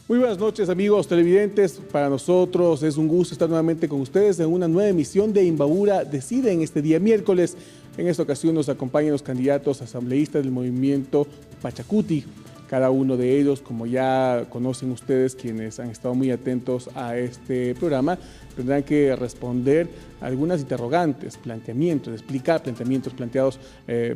Muy buenas noches, amigos televidentes. Para nosotros es un gusto estar nuevamente con ustedes en una nueva emisión de Imbabura Decide en este día miércoles. En esta ocasión nos acompañan los candidatos asambleístas del movimiento Pachacuti. Cada uno de ellos, como ya conocen ustedes, quienes han estado muy atentos a este programa, tendrán que responder algunas interrogantes, planteamientos, explicar planteamientos planteados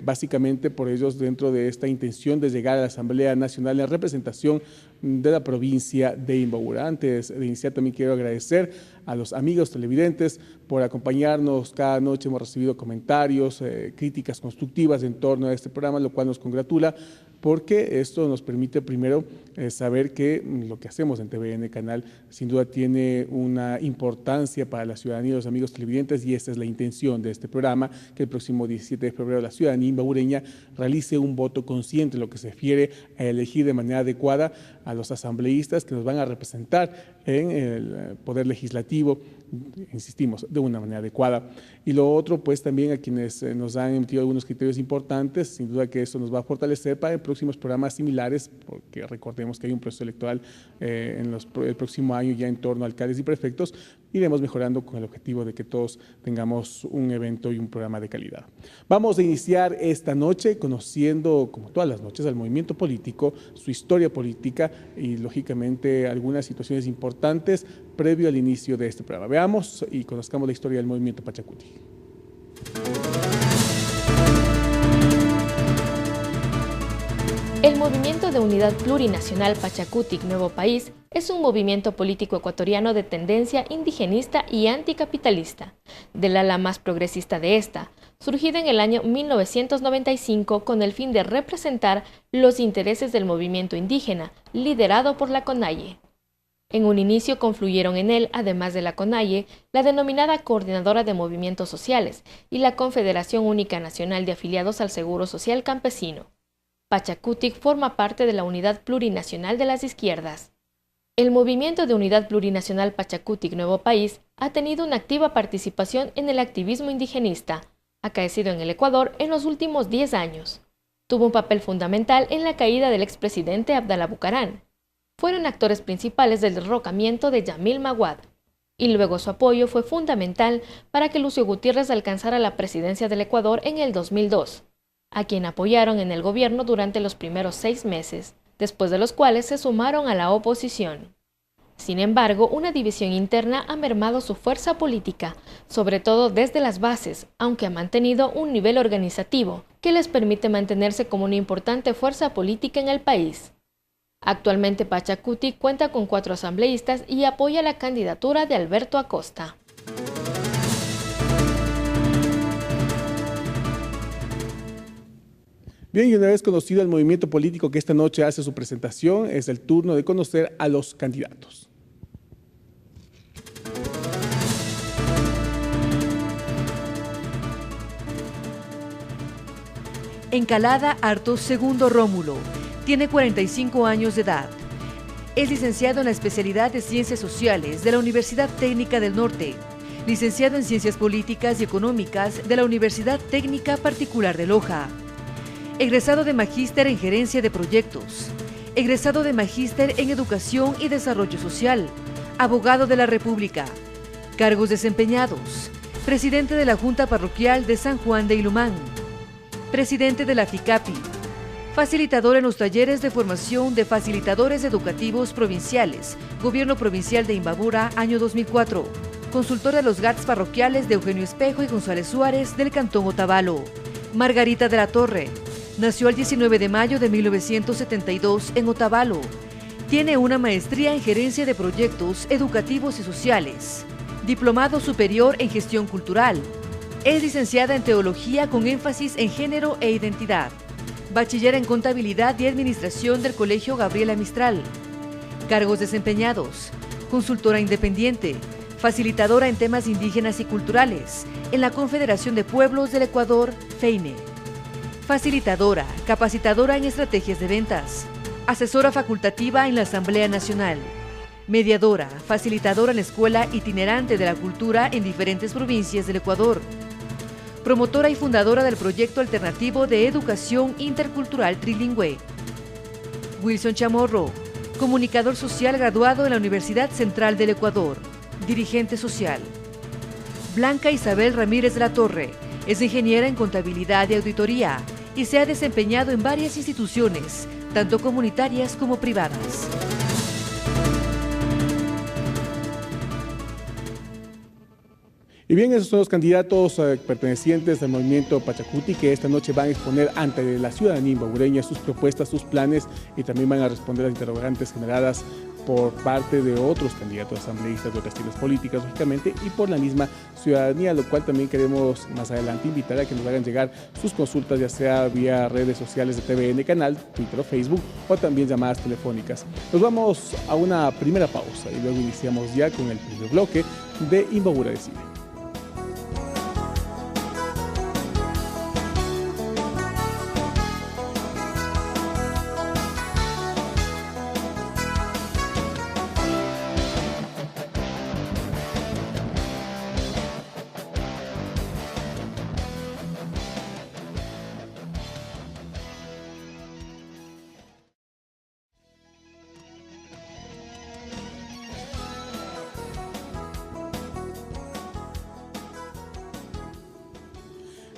básicamente por ellos dentro de esta intención de llegar a la Asamblea Nacional en representación de la provincia de Imbabura. Antes de iniciar, también quiero agradecer a los amigos televidentes por acompañarnos cada noche. Hemos recibido comentarios, críticas constructivas en torno a este programa, lo cual nos congratula, porque esto nos permite primero saber que lo que hacemos en TVN Canal sin duda tiene una importancia para la ciudadanía y los amigos televidentes, y esta es la intención de este programa, que el próximo 17 de febrero la ciudadanía imbabureña realice un voto consciente en lo que se refiere a elegir de manera adecuada a los asambleístas que nos van a representar en el Poder Legislativo, insistimos, de una manera adecuada. Y lo otro, pues también a quienes nos han emitido algunos criterios importantes, sin duda que esto nos va a fortalecer para próximos programas similares, porque recordemos que hay un proceso electoral el próximo año ya en torno a alcaldes y prefectos. Iremos mejorando con el objetivo de que todos tengamos un evento y un programa de calidad. Vamos a iniciar esta noche conociendo, como todas las noches, al movimiento político, su historia política y, lógicamente, algunas situaciones importantes previo al inicio de este programa. Veamos y conozcamos la historia del movimiento Pachacuti. El Movimiento de Unidad Plurinacional Pachacutic Nuevo País es un movimiento político ecuatoriano de tendencia indigenista y anticapitalista, del ala más progresista de esta, surgida en el año 1995 con el fin de representar los intereses del movimiento indígena, liderado por la CONAIE. En un inicio confluyeron en él, además de la CONAIE, la denominada Coordinadora de Movimientos Sociales y la Confederación Única Nacional de Afiliados al Seguro Social Campesino. Pachacutic forma parte de la Unidad Plurinacional de las Izquierdas. El Movimiento de Unidad Plurinacional Pachacutic Nuevo País ha tenido una activa participación en el activismo indigenista, acaecido en el Ecuador en los últimos 10 años. Tuvo un papel fundamental en la caída del expresidente Abdalá Bucaram. Fueron actores principales del derrocamiento de Yamil Maguad, y luego su apoyo fue fundamental para que Lucio Gutiérrez alcanzara la presidencia del Ecuador en el 2002. A quien apoyaron en el gobierno durante los primeros 6 meses, después de los cuales se sumaron a la oposición. Sin embargo, una división interna ha mermado su fuerza política, sobre todo desde las bases, aunque ha mantenido un nivel organizativo que les permite mantenerse como una importante fuerza política en el país. Actualmente Pachacuti cuenta con 4 asambleístas y apoya la candidatura de Alberto Acosta. Bien, y una vez conocido el movimiento político que esta noche hace su presentación, es el turno de conocer a los candidatos. Encalada Artos Segundo Rómulo, tiene 45 años de edad. Es licenciado en la especialidad de Ciencias Sociales de la Universidad Técnica del Norte, licenciado en Ciencias Políticas y Económicas de la Universidad Técnica Particular de Loja. Egresado de Magíster en Gerencia de Proyectos, egresado de Magíster en Educación y Desarrollo Social, abogado de la República. Cargos desempeñados: presidente de la Junta Parroquial de San Juan de Ilumán, presidente de la FICAPI, facilitador en los talleres de formación de facilitadores educativos provinciales, Gobierno Provincial de Imbabura, año 2004, consultor de los GATS parroquiales de Eugenio Espejo y González Suárez del Cantón Otavalo. Margarita de la Torre, nació el 19 de mayo de 1972 en Otavalo. Tiene una maestría en Gerencia de Proyectos Educativos y Sociales, diplomado superior en Gestión Cultural. Es licenciada en Teología con énfasis en Género e Identidad. Bachiller en Contabilidad y Administración del Colegio Gabriela Mistral. Cargos desempeñados: consultora independiente, facilitadora en temas indígenas y culturales en la Confederación de Pueblos del Ecuador, FEINE. Facilitadora, capacitadora en estrategias de ventas, asesora facultativa en la Asamblea Nacional, mediadora, facilitadora en la Escuela Itinerante de la Cultura en diferentes provincias del Ecuador, promotora y fundadora del proyecto alternativo de educación intercultural trilingüe. Wilson Chamorro, comunicador social graduado en la Universidad Central del Ecuador, dirigente social. Blanca Isabel Ramírez de la Torre es ingeniera en contabilidad y auditoría y se ha desempeñado en varias instituciones, tanto comunitarias como privadas. Y bien, esos son los candidatos pertenecientes al movimiento Pachacuti que esta noche van a exponer ante la ciudadanía imbabureña sus propuestas, sus planes y también van a responder a interrogantes generadas por parte de otros candidatos asambleístas de otras estilos políticas, lógicamente, y por la misma ciudadanía, lo cual también queremos más adelante invitar a que nos hagan llegar sus consultas, ya sea vía redes sociales de TVN Canal, Twitter o Facebook, o también llamadas telefónicas. Nos vamos a una primera pausa y luego iniciamos ya con el primer bloque de Imbabura Decide.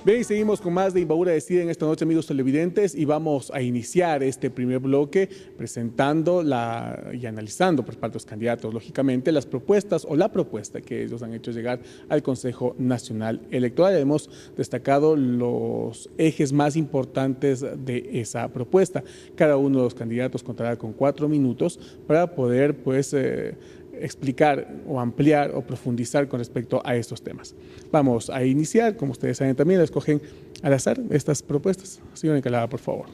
Bien, y seguimos con más de Imbabura Decide en esta noche, amigos televidentes, y vamos a iniciar este primer bloque presentando y analizando por parte de los candidatos, lógicamente, las propuestas o la propuesta que ellos han hecho llegar al Consejo Nacional Electoral. Hemos destacado los ejes más importantes de esa propuesta. Cada uno de los candidatos contará con 4 minutos para poder, explicar o ampliar o profundizar con respecto a estos temas. Vamos a iniciar, como ustedes saben también, escogen al azar estas propuestas. Señor Encalada, por favor.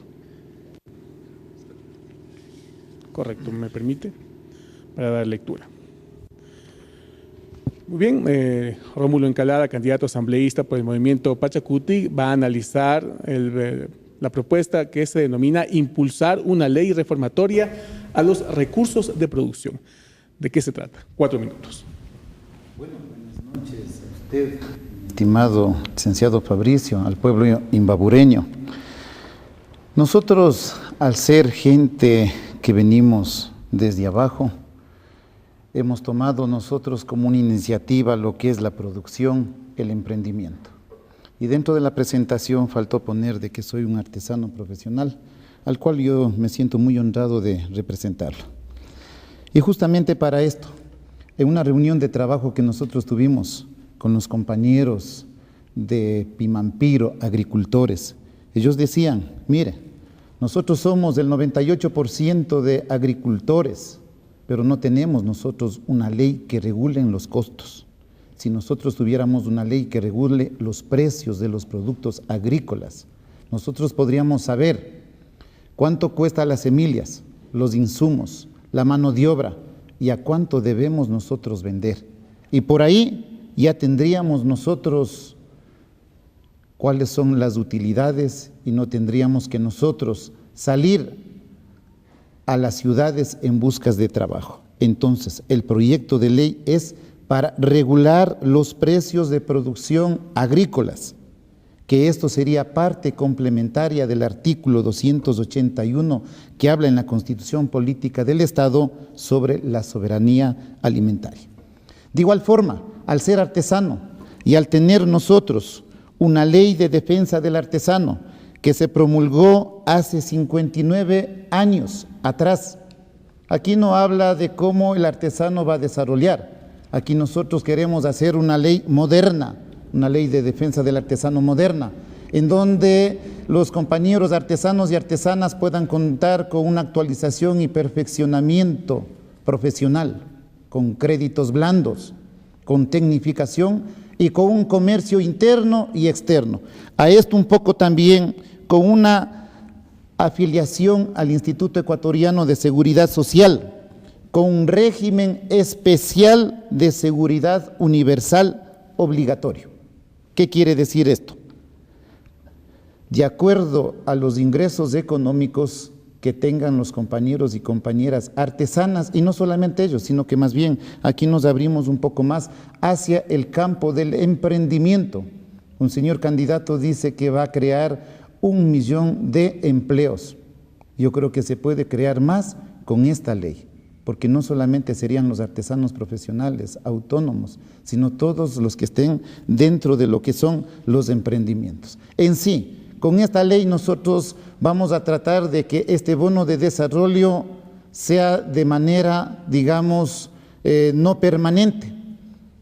Correcto, ¿me permite? Para dar lectura. Muy bien, Rómulo Encalada, candidato asambleísta por el movimiento Pachacuti, va a analizar la propuesta que se denomina impulsar una ley reformatoria a los recursos de producción. ¿De qué se trata? 4 minutos. Bueno, buenas noches a usted, estimado licenciado Fabricio, al pueblo imbabureño. Nosotros, al ser gente que venimos desde abajo, hemos tomado nosotros como una iniciativa lo que es la producción, el emprendimiento. Y dentro de la presentación faltó poner de que soy un artesano profesional, al cual yo me siento muy honrado de representarlo. Y justamente para esto, en una reunión de trabajo que nosotros tuvimos con los compañeros de Pimampiro, agricultores, ellos decían, mire, nosotros somos el 98% de agricultores, pero no tenemos nosotros una ley que regule los costos. Si nosotros tuviéramos una ley que regule los precios de los productos agrícolas, nosotros podríamos saber cuánto cuesta las semillas, los insumos, la mano de obra y a cuánto debemos nosotros vender. Y por ahí ya tendríamos nosotros cuáles son las utilidades y no tendríamos que nosotros salir a las ciudades en busca de trabajo. Entonces, el proyecto de ley es para regular los precios de producción agrícolas, que esto sería parte complementaria del artículo 281 que habla en la Constitución Política del Estado sobre la soberanía alimentaria. De igual forma, al ser artesano y al tener nosotros una ley de defensa del artesano que se promulgó hace 59 años atrás, aquí no habla de cómo el artesano va a desarrollar, aquí nosotros queremos hacer una ley moderna, una ley de defensa del artesano moderna, en donde los compañeros artesanos y artesanas puedan contar con una actualización y perfeccionamiento profesional, con créditos blandos, con tecnificación y con un comercio interno y externo. A esto un poco también con una afiliación al Instituto Ecuatoriano de Seguridad Social, con un régimen especial de seguridad universal obligatorio. ¿Qué quiere decir esto? De acuerdo a los ingresos económicos que tengan los compañeros y compañeras artesanas, y no solamente ellos, sino que más bien aquí nos abrimos un poco más hacia el campo del emprendimiento. Un señor candidato dice que va a crear 1 millón de empleos. Yo creo que se puede crear más con esta ley, porque no solamente serían los artesanos profesionales, autónomos, sino todos los que estén dentro de lo que son los emprendimientos. En sí, con esta ley nosotros vamos a tratar de que este bono de desarrollo sea de manera, digamos, no permanente.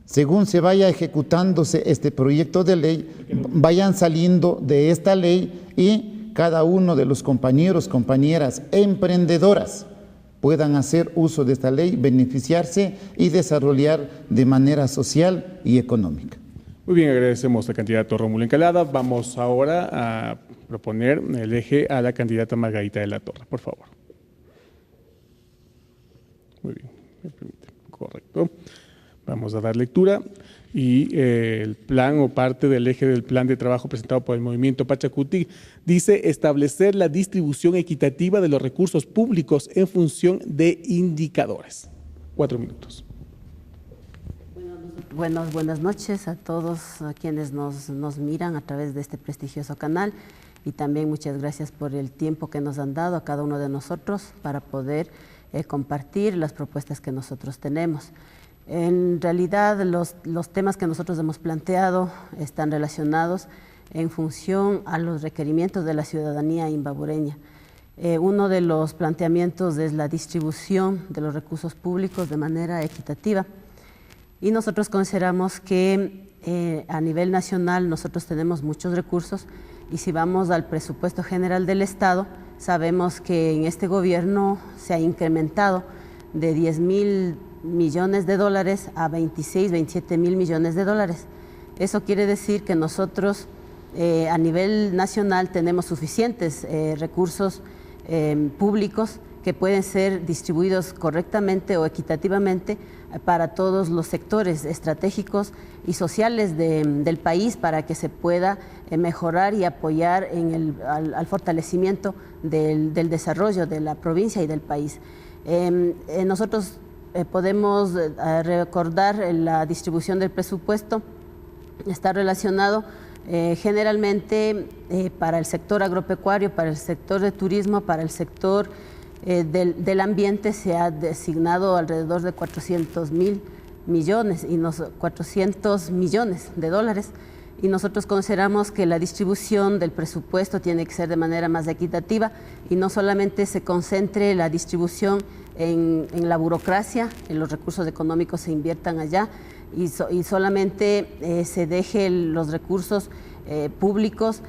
Según se vaya ejecutándose este proyecto de ley, vayan saliendo de esta ley y cada uno de los compañeros, compañeras emprendedoras puedan hacer uso de esta ley, beneficiarse y desarrollar de manera social y económica. Muy bien, agradecemos al candidato Rómulo Encalada. Vamos ahora a proponer el eje a la candidata Margarita de la Torre, por favor. Muy bien, me permite. Correcto. Vamos a dar lectura y el plan o parte del eje del plan de trabajo presentado por el Movimiento Pachacutic dice establecer la distribución equitativa de los recursos públicos en función de indicadores. 4 minutos. Buenas noches a todos a quienes nos miran a través de este prestigioso canal y también muchas gracias por el tiempo que nos han dado a cada uno de nosotros para poder compartir las propuestas que nosotros tenemos. En realidad los temas que nosotros hemos planteado están relacionados en función a los requerimientos de la ciudadanía imbabureña. Uno de los planteamientos es la distribución de los recursos públicos de manera equitativa. Y nosotros consideramos que a nivel nacional nosotros tenemos muchos recursos y si vamos al presupuesto general del Estado, sabemos que en este gobierno se ha incrementado de 10.000 millones de dólares a 27 mil millones de dólares. Eso quiere decir que nosotros a nivel nacional tenemos suficientes recursos públicos que pueden ser distribuidos correctamente o equitativamente para todos los sectores estratégicos y sociales del país para que se pueda mejorar y apoyar al fortalecimiento del desarrollo de la provincia y del país. Nosotros podemos recordar la distribución del presupuesto, está relacionado generalmente para el sector agropecuario, para el sector de turismo, para el sector del ambiente se ha designado alrededor de 400 millones de dólares y nosotros consideramos que la distribución del presupuesto tiene que ser de manera más equitativa y no solamente se concentre la distribución en la burocracia, en los recursos económicos se inviertan allá y solamente se deje los recursos públicos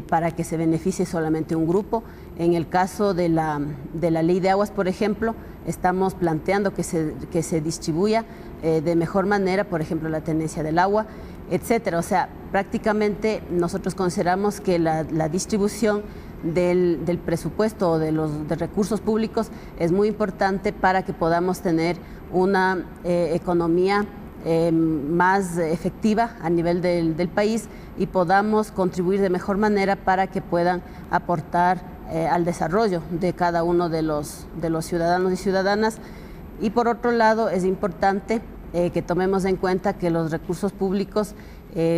para que se beneficie solamente un grupo. En el caso de la ley de aguas, por ejemplo, estamos planteando que se distribuya de mejor manera, por ejemplo, la tenencia del agua, etcétera. O sea, prácticamente nosotros consideramos que la distribución del presupuesto o de recursos públicos es muy importante para que podamos tener una economía más efectiva a nivel del país y podamos contribuir de mejor manera para que puedan aportar al desarrollo de cada uno de los ciudadanos y ciudadanas. Y por otro lado, es importante que tomemos en cuenta que los recursos públicos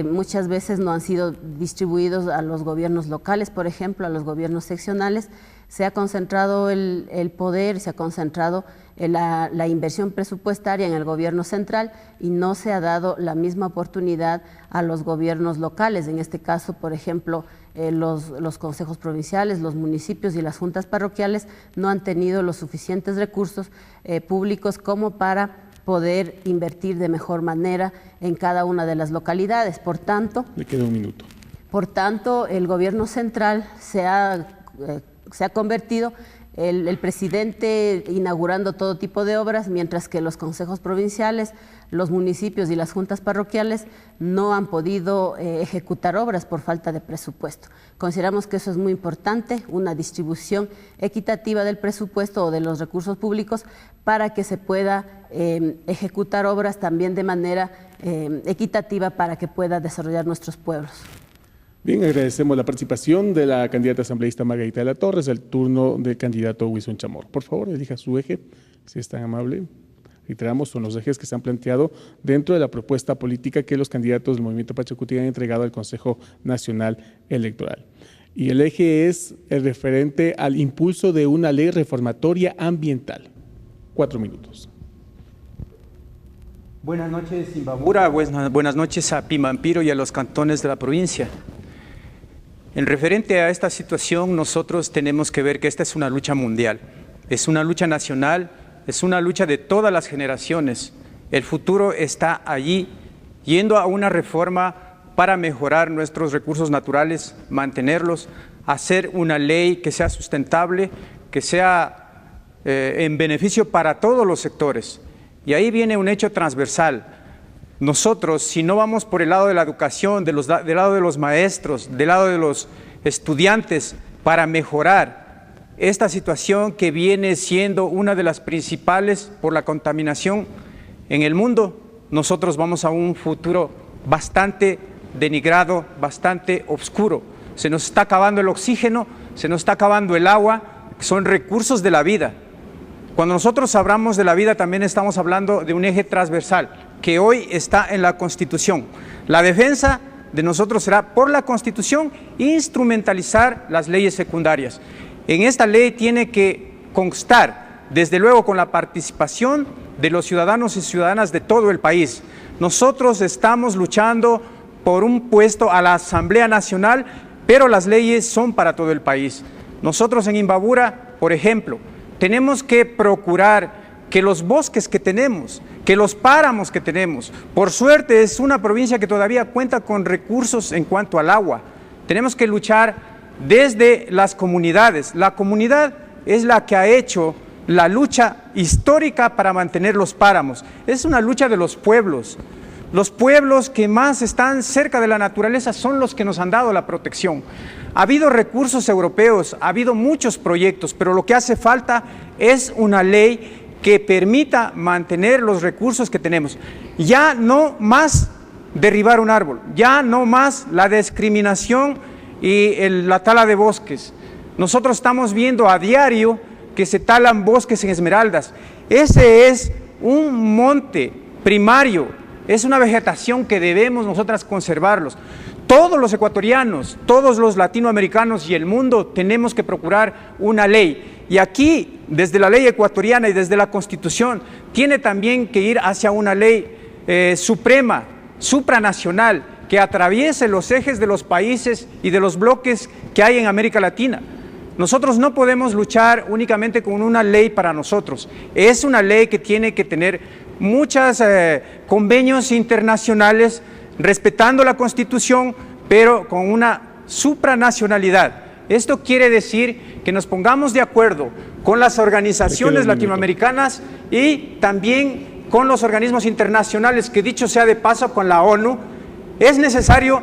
muchas veces no han sido distribuidos a los gobiernos locales, por ejemplo, a los gobiernos seccionales. Se ha concentrado el poder, se ha concentrado la inversión presupuestaria en el gobierno central y no se ha dado la misma oportunidad a los gobiernos locales. En este caso, por ejemplo, los consejos provinciales, los municipios y las juntas parroquiales no han tenido los suficientes recursos públicos como para poder invertir de mejor manera en cada una de las localidades. Por tanto, le queda un minuto. Por tanto, el gobierno central se ha convertido el presidente inaugurando todo tipo de obras, mientras que los consejos provinciales, los municipios y las juntas parroquiales no han podido ejecutar obras por falta de presupuesto. Consideramos que eso es muy importante, una distribución equitativa del presupuesto o de los recursos públicos para que se pueda ejecutar obras también de manera equitativa para que pueda desarrollar nuestros pueblos. Bien, agradecemos la participación de la candidata asambleísta Margarita de la Torre. Es el turno del candidato Wilson Chamorro. Por favor, elija su eje, si es tan amable. Reiteramos, son los ejes que se han planteado dentro de la propuesta política que los candidatos del Movimiento Pachacutic han entregado al Consejo Nacional Electoral. Y el eje es el referente al impulso de una ley reformatoria ambiental. 4 minutos. Buenas noches, Imbabura. Buenas noches a Pimampiro y a los cantones de la provincia. En referente a esta situación, nosotros tenemos que ver que esta es una lucha mundial, es una lucha nacional, es una lucha de todas las generaciones. El futuro está allí, yendo a una reforma para mejorar nuestros recursos naturales, mantenerlos, hacer una ley que sea sustentable, que sea en beneficio para todos los sectores. Y ahí viene un hecho transversal. Nosotros, si no vamos por el lado de la educación, del lado de los maestros, del lado de los estudiantes, para mejorar esta situación que viene siendo una de las principales por la contaminación en el mundo, nosotros vamos a un futuro bastante denigrado, bastante oscuro. Se nos está acabando el oxígeno, se nos está acabando el agua, son recursos de la vida. Cuando nosotros hablamos de la vida también estamos hablando de un eje transversal que hoy está en la Constitución. La defensa de nosotros será por la Constitución instrumentalizar las leyes secundarias. En esta ley tiene que constar, desde luego, con la participación de los ciudadanos y ciudadanas de todo el país. Nosotros estamos luchando por un puesto a la Asamblea Nacional, pero las leyes son para todo el país. Nosotros en Imbabura, por ejemplo, tenemos que procurar que los bosques que tenemos, que los páramos que tenemos, por suerte es una provincia que todavía cuenta con recursos en cuanto al agua. Tenemos que luchar desde las comunidades. La comunidad es la que ha hecho la lucha histórica para mantener los páramos. Es una lucha de los pueblos. Los pueblos que más están cerca de la naturaleza son los que nos han dado la protección. Ha habido recursos europeos, ha habido muchos proyectos, pero lo que hace falta es una ley que permita mantener los recursos que tenemos. Ya no más derribar un árbol, ya no más la discriminación y la tala de bosques. Nosotros estamos viendo a diario que se talan bosques en Esmeraldas. Ese es un monte primario, es una vegetación que debemos nosotras conservarlos. Todos los ecuatorianos, todos los latinoamericanos y el mundo tenemos que procurar una ley. Y aquí, desde la ley ecuatoriana y desde la Constitución, tiene también que ir hacia una ley suprema, supranacional, que atraviese los ejes de los países y de los bloques que hay en América Latina. Nosotros no podemos luchar únicamente con una ley para nosotros. Es una ley que tiene que tener muchos convenios internacionales, respetando la Constitución, pero con una supranacionalidad. Esto quiere decir que nos pongamos de acuerdo con las organizaciones latinoamericanas y también con los organismos internacionales, que dicho sea de paso con la ONU, es necesario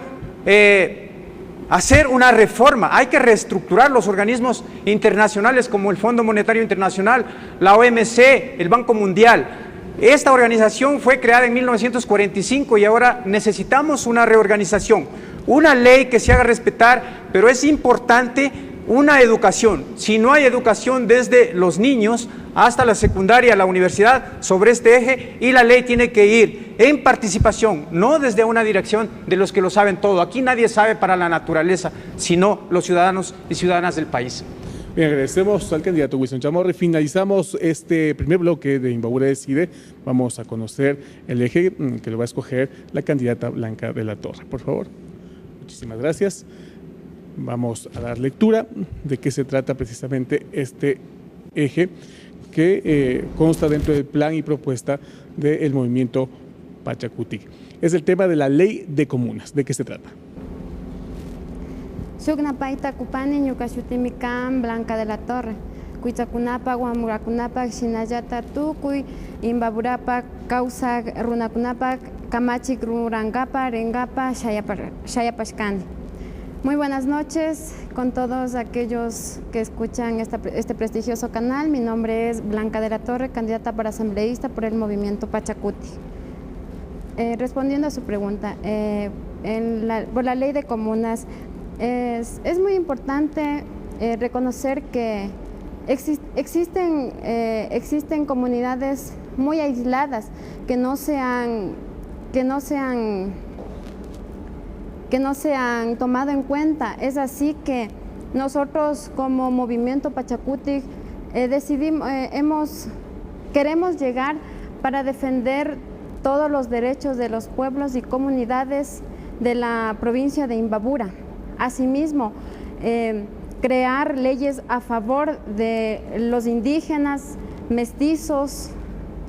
hacer una reforma. Hay que reestructurar los organismos internacionales como el Fondo Monetario Internacional, la OMC, el Banco Mundial. Esta organización fue creada en 1945 y ahora necesitamos una reorganización, una ley que se haga respetar, pero es importante una educación. Si no hay educación desde los niños hasta la secundaria, la universidad, sobre este eje, y la ley tiene que ir en participación, no desde una dirección de los que lo saben todo. Aquí nadie sabe para la naturaleza, sino los ciudadanos y ciudadanas del país. Bien, agradecemos al candidato Wilson Chamorro. Finalizamos este primer bloque de Imbabura Decide. Vamos a conocer el eje que lo va a escoger la candidata Blanca de la Torre. Por favor. Muchísimas gracias. Vamos a dar lectura de qué se trata precisamente este eje que consta dentro del plan y propuesta del movimiento Pachacutic. Es el tema de la ley de comunas. ¿De qué se trata? Sugnapaita Cupani, Ñucashutimicam, Blanca de la Torre. Cuichakunapa, Guamurakunapa, Shinayata Tukuy, Imbaburapa, Causa Runacunapa, Kamachik Rurangapa, Rengapa, Shayapashkani. Muy buenas noches con todos aquellos que escuchan este prestigioso canal. Mi nombre es Blanca de la Torre, candidata para asambleísta por el movimiento Pachacutic. Respondiendo a su pregunta, por la ley de comunas, es muy importante reconocer que existen comunidades muy aisladas que no se han tomado en cuenta. Es así que nosotros como movimiento Pachacutic hemos queremos llegar para defender todos los derechos de los pueblos y comunidades de la provincia de Imbabura. Asimismo, crear leyes a favor de los indígenas, mestizos,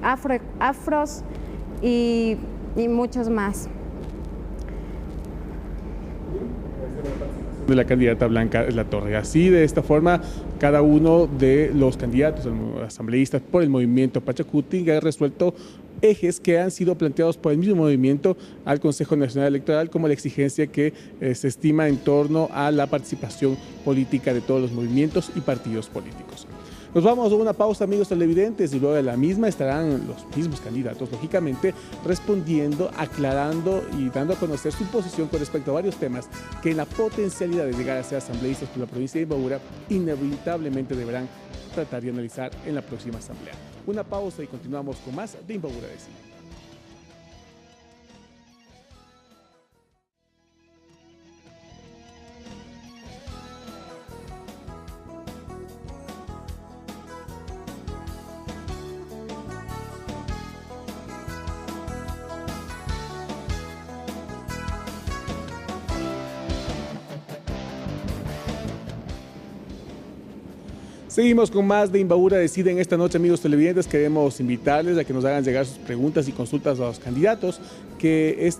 afros y muchos más. De la candidata Blanca Latorre. Así, de esta forma, cada uno de los candidatos asambleístas por el movimiento Pachacutic ha resuelto ejes que han sido planteados por el mismo movimiento al Consejo Nacional Electoral, como la exigencia que se estima en torno a la participación política de todos los movimientos y partidos políticos. Nos vamos a una pausa, amigos televidentes, y luego de la misma estarán los mismos candidatos, lógicamente, respondiendo, aclarando y dando a conocer su posición con respecto a varios temas que en la potencialidad de llegar a ser asambleístas por la provincia de Imbabura inevitablemente deberán tratar y analizar en la próxima asamblea. Una pausa y continuamos con más de Imbabura Decide. Seguimos con más de Imbabura Decide en esta noche, amigos televidentes. Queremos invitarles a que nos hagan llegar sus preguntas y consultas a los candidatos que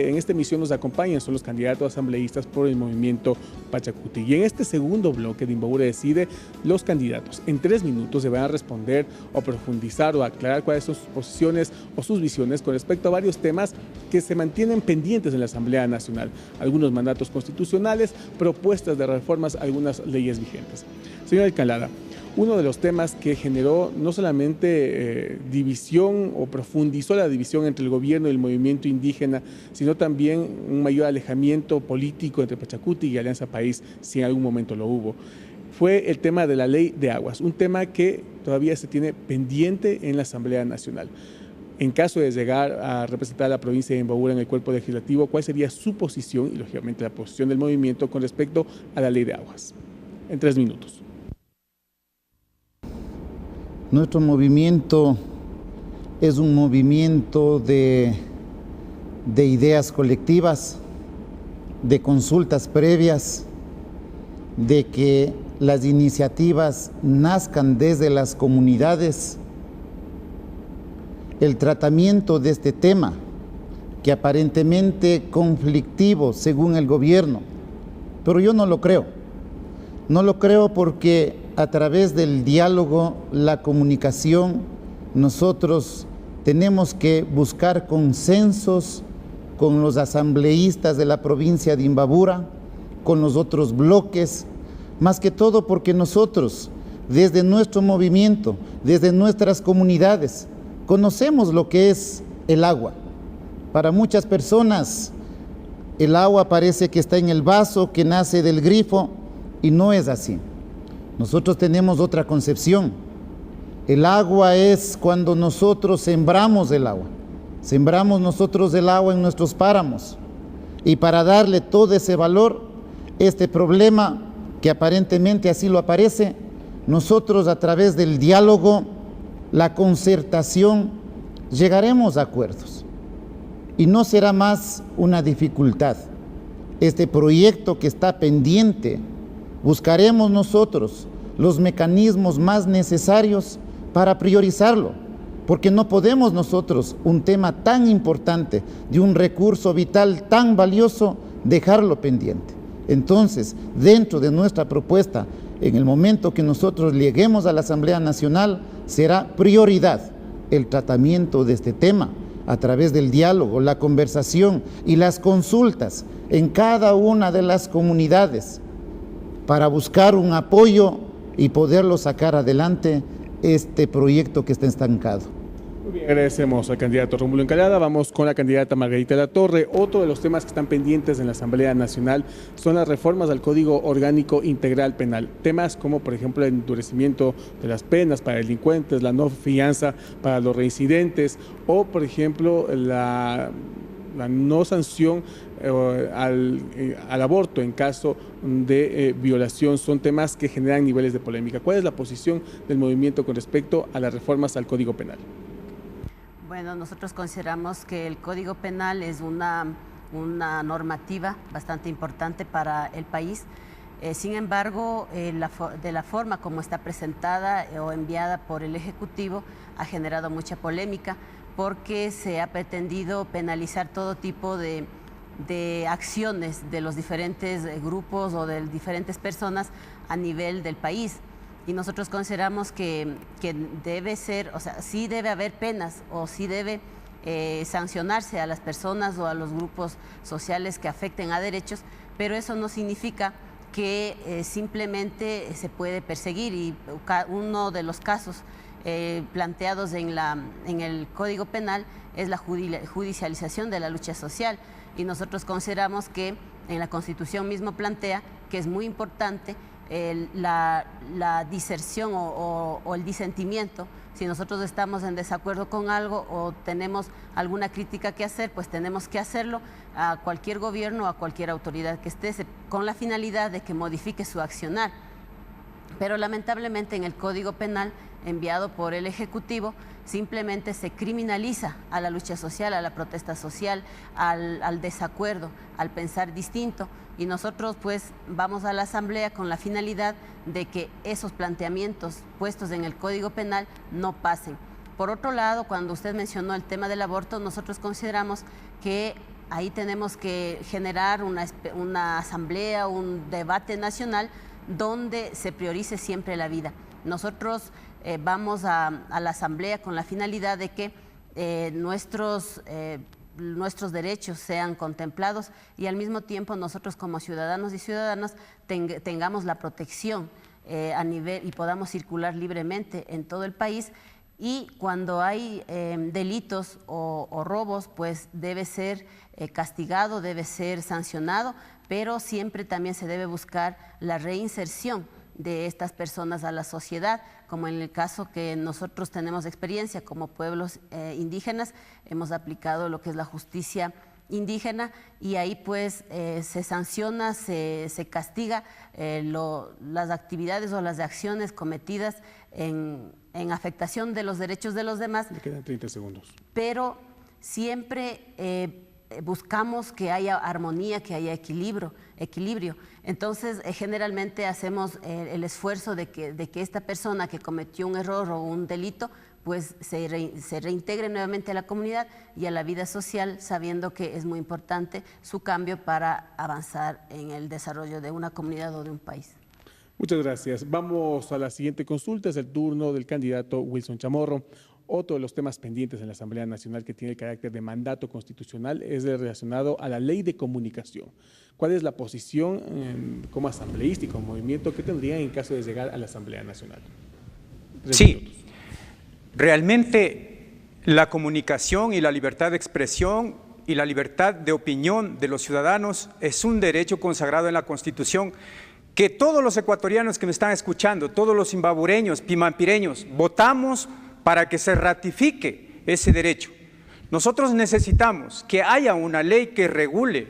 en esta emisión nos acompañan. Son los candidatos asambleístas por el movimiento Pachacutic. Y en este segundo bloque de Imbabura Decide, los candidatos en 3 minutos se van a responder o profundizar o aclarar cuáles son sus posiciones o sus visiones con respecto a varios temas que se mantienen pendientes en la Asamblea Nacional. Algunos mandatos constitucionales, propuestas de reformas a algunas leyes vigentes. Señor Alcalá, uno de los temas que generó no solamente división o profundizó la división entre el gobierno y el movimiento indígena, sino también un mayor alejamiento político entre Pachacutic y Alianza País, si en algún momento lo hubo, fue el tema de la ley de aguas, un tema que todavía se tiene pendiente en la Asamblea Nacional. En caso de llegar a representar a la provincia de Imbabura en el cuerpo legislativo, ¿cuál sería su posición y, lógicamente, la posición del movimiento con respecto a la ley de aguas? En 3 minutos. Nuestro movimiento es un movimiento de ideas colectivas, de consultas previas, de que las iniciativas nazcan desde las comunidades. El tratamiento de este tema, que aparentemente conflictivo según el gobierno, pero yo no lo creo. No lo creo porque a través del diálogo, la comunicación, nosotros tenemos que buscar consensos con los asambleístas de la provincia de Imbabura, con los otros bloques, más que todo porque nosotros, desde nuestro movimiento, desde nuestras comunidades, conocemos lo que es el agua. Para muchas personas, el agua parece que está en el vaso, que nace del grifo, y no es así. Nosotros tenemos otra concepción. El agua es cuando nosotros sembramos el agua. Sembramos nosotros el agua en nuestros páramos. Y para darle todo ese valor, este problema, que aparentemente así lo aparece, nosotros a través del diálogo, la concertación, llegaremos a acuerdos. Y no será más una dificultad. Este proyecto que está pendiente, buscaremos nosotros los mecanismos más necesarios para priorizarlo, porque no podemos nosotros un tema tan importante, de un recurso vital tan valioso, dejarlo pendiente. Entonces, dentro de nuestra propuesta, en el momento que nosotros lleguemos a la Asamblea Nacional, será prioridad el tratamiento de este tema a través del diálogo, la conversación y las consultas en cada una de las comunidades, para buscar un apoyo y poderlo sacar adelante este proyecto que está estancado. Muy bien, agradecemos al candidato Rómulo Encalada. Vamos con la candidata Margarita Latorre. Otro de los temas que están pendientes en la Asamblea Nacional son las reformas al Código Orgánico Integral Penal. Temas como, por ejemplo, el endurecimiento de las penas para delincuentes, la no fianza para los reincidentes o, por ejemplo, la la no sanción al aborto en caso de violación son temas que generan niveles de polémica. ¿Cuál es la posición del movimiento con respecto a las reformas al Código Penal? Bueno, nosotros consideramos que el Código Penal es una normativa bastante importante para el país. Sin embargo, de la forma como está presentada o enviada por el Ejecutivo ha generado mucha polémica porque se ha pretendido penalizar todo tipo de acciones de los diferentes grupos o de diferentes personas a nivel del país. Y nosotros consideramos que debe ser, o sea, sí debe haber penas o sí debe sancionarse a las personas o a los grupos sociales que afecten a derechos, pero eso no significa que simplemente se puede perseguir, y uno de los casos planteados en el Código Penal es la judicialización de la lucha social, y nosotros consideramos que en la Constitución mismo plantea que es muy importante la diserción o el disentimiento. Si nosotros estamos en desacuerdo con algo o tenemos alguna crítica que hacer, pues tenemos que hacerlo a cualquier gobierno o a cualquier autoridad que esté, con la finalidad de que modifique su accionar. Pero lamentablemente en el Código Penal enviado por el Ejecutivo simplemente se criminaliza a la lucha social, a la protesta social, al desacuerdo, al pensar distinto, y nosotros pues vamos a la Asamblea con la finalidad de que esos planteamientos puestos en el Código Penal no pasen. Por otro lado, cuando usted mencionó el tema del aborto, nosotros consideramos que ahí tenemos que generar una asamblea, un debate nacional donde se priorice siempre la vida. Nosotros vamos a la Asamblea con la finalidad de que nuestros derechos sean contemplados y al mismo tiempo nosotros como ciudadanos y ciudadanas tengamos la protección a nivel y podamos circular libremente en todo el país. Y cuando hay delitos o robos, pues debe ser castigado, debe ser sancionado, pero siempre también se debe buscar la reinserción de estas personas a la sociedad, como en el caso que nosotros tenemos experiencia como pueblos indígenas, hemos aplicado lo que es la justicia indígena y ahí pues se sanciona, se castiga las actividades o las acciones cometidas en afectación de los derechos de los demás. Me quedan 30 segundos. Pero siempre buscamos que haya armonía, que haya equilibrio. Entonces, generalmente hacemos el esfuerzo de que esta persona que cometió un error o un delito, pues se reintegre nuevamente a la comunidad y a la vida social, sabiendo que es muy importante su cambio para avanzar en el desarrollo de una comunidad o de un país. Muchas gracias. Vamos a la siguiente consulta, es el turno del candidato Wilson Chamorro. Otro de los temas pendientes en la Asamblea Nacional que tiene el carácter de mandato constitucional es el relacionado a la ley de comunicación. ¿Cuál es la posición como asambleísta y como movimiento que tendrían en caso de llegar a la Asamblea Nacional? Sí, realmente la comunicación y la libertad de expresión y la libertad de opinión de los ciudadanos es un derecho consagrado en la Constitución que todos los ecuatorianos que me están escuchando, todos los imbabureños, pimampireños, votamos para que se ratifique ese derecho. Nosotros necesitamos que haya una ley que regule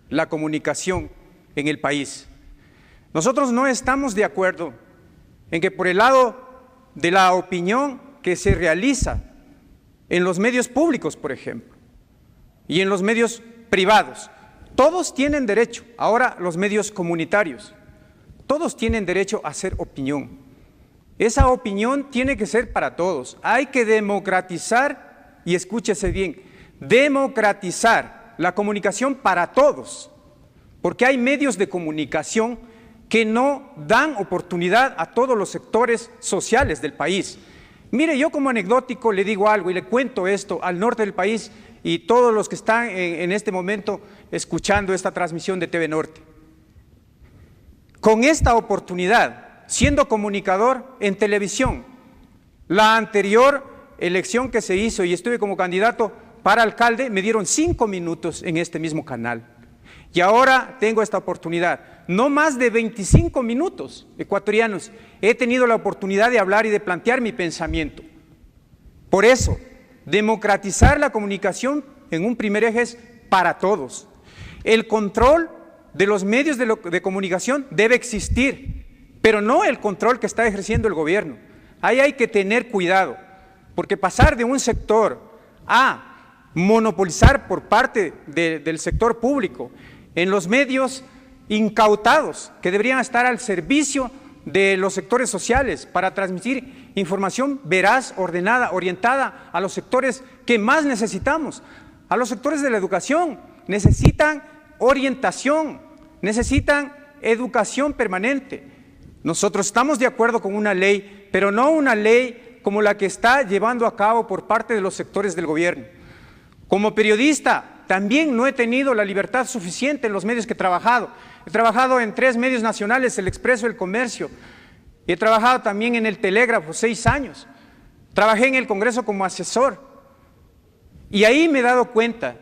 la comunicación en el país. Nosotros no estamos de acuerdo en que por el lado de la opinión que se realiza en los medios públicos, por ejemplo, y en los medios privados, todos tienen derecho, ahora los medios comunitarios, todos tienen derecho a hacer opinión. Esa opinión tiene que ser para todos. Hay que democratizar, y escúchese bien, democratizar la comunicación para todos, porque hay medios de comunicación que no dan oportunidad a todos los sectores sociales del país. Mire, yo como anecdótico le digo algo y le cuento esto al norte del país y todos los que están en este momento escuchando esta transmisión de TV Norte. Con esta oportunidad, siendo comunicador en televisión, la anterior elección que se hizo y estuve como candidato para alcalde, me dieron 5 minutos en este mismo canal. Y ahora tengo esta oportunidad, no más de 25 minutos, ecuatorianos, he tenido la oportunidad de hablar y de plantear mi pensamiento. Por eso, democratizar la comunicación en un primer eje es para todos. El control de los medios de comunicación debe existir, pero no el control que está ejerciendo el gobierno. Ahí hay que tener cuidado, porque pasar de un sector a monopolizar por parte del sector público en los medios incautados, que deberían estar al servicio de los sectores sociales para transmitir información veraz, ordenada, orientada a los sectores que más necesitamos, a los sectores de la educación. Necesitan orientación, necesitan educación permanente. Nosotros estamos de acuerdo con una ley, pero no una ley como la que está llevando a cabo por parte de los sectores del gobierno. Como periodista, también no he tenido la libertad suficiente en los medios que he trabajado. He trabajado en 3 medios nacionales, El Expreso, El Comercio, y he trabajado también en El Telégrafo 6 años. Trabajé en el Congreso como asesor, y ahí me he dado cuenta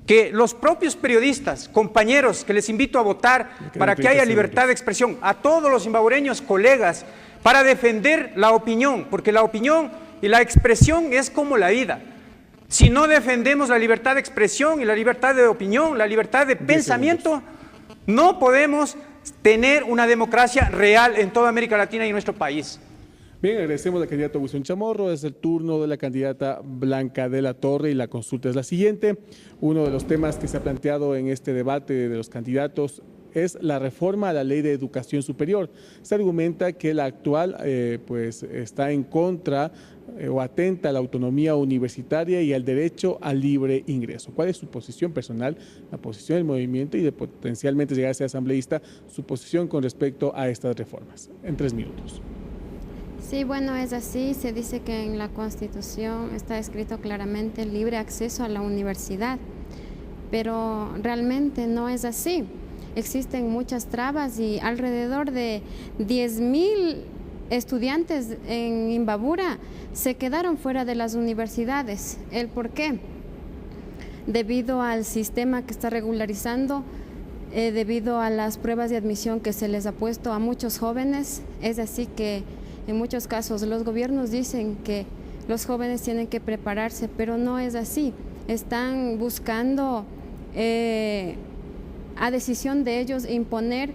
que los propios periodistas, compañeros, que les invito a votar para que haya libertad de expresión, a todos los imbabureños, colegas, para defender la opinión, porque la opinión y la expresión es como la vida. Si no defendemos la libertad de expresión y la libertad de opinión, la libertad de pensamiento, no podemos tener una democracia real en toda América Latina y en nuestro país. Bien, agradecemos al candidato Wilson Chamorro. Es el turno de la candidata Blanca de la Torre y la consulta es la siguiente. Uno de los temas que se ha planteado en este debate de los candidatos es la reforma a la Ley de Educación Superior. Se argumenta que la actual pues está en contra o atenta a la autonomía universitaria y al derecho al libre ingreso. ¿Cuál es su posición personal, la posición del movimiento y de potencialmente llegar a ser asambleísta, su posición con respecto a estas reformas? En 3 minutos. Sí, bueno, es así. Se dice que en la Constitución está escrito claramente el libre acceso a la universidad, pero realmente no es así. Existen muchas trabas y alrededor de 10.000 estudiantes en Imbabura se quedaron fuera de las universidades. ¿El por qué? Debido al sistema que está regularizando, debido a las pruebas de admisión que se les ha puesto a muchos jóvenes. Es así que en muchos casos los gobiernos dicen que los jóvenes tienen que prepararse, pero no es así. Están buscando a decisión de ellos imponer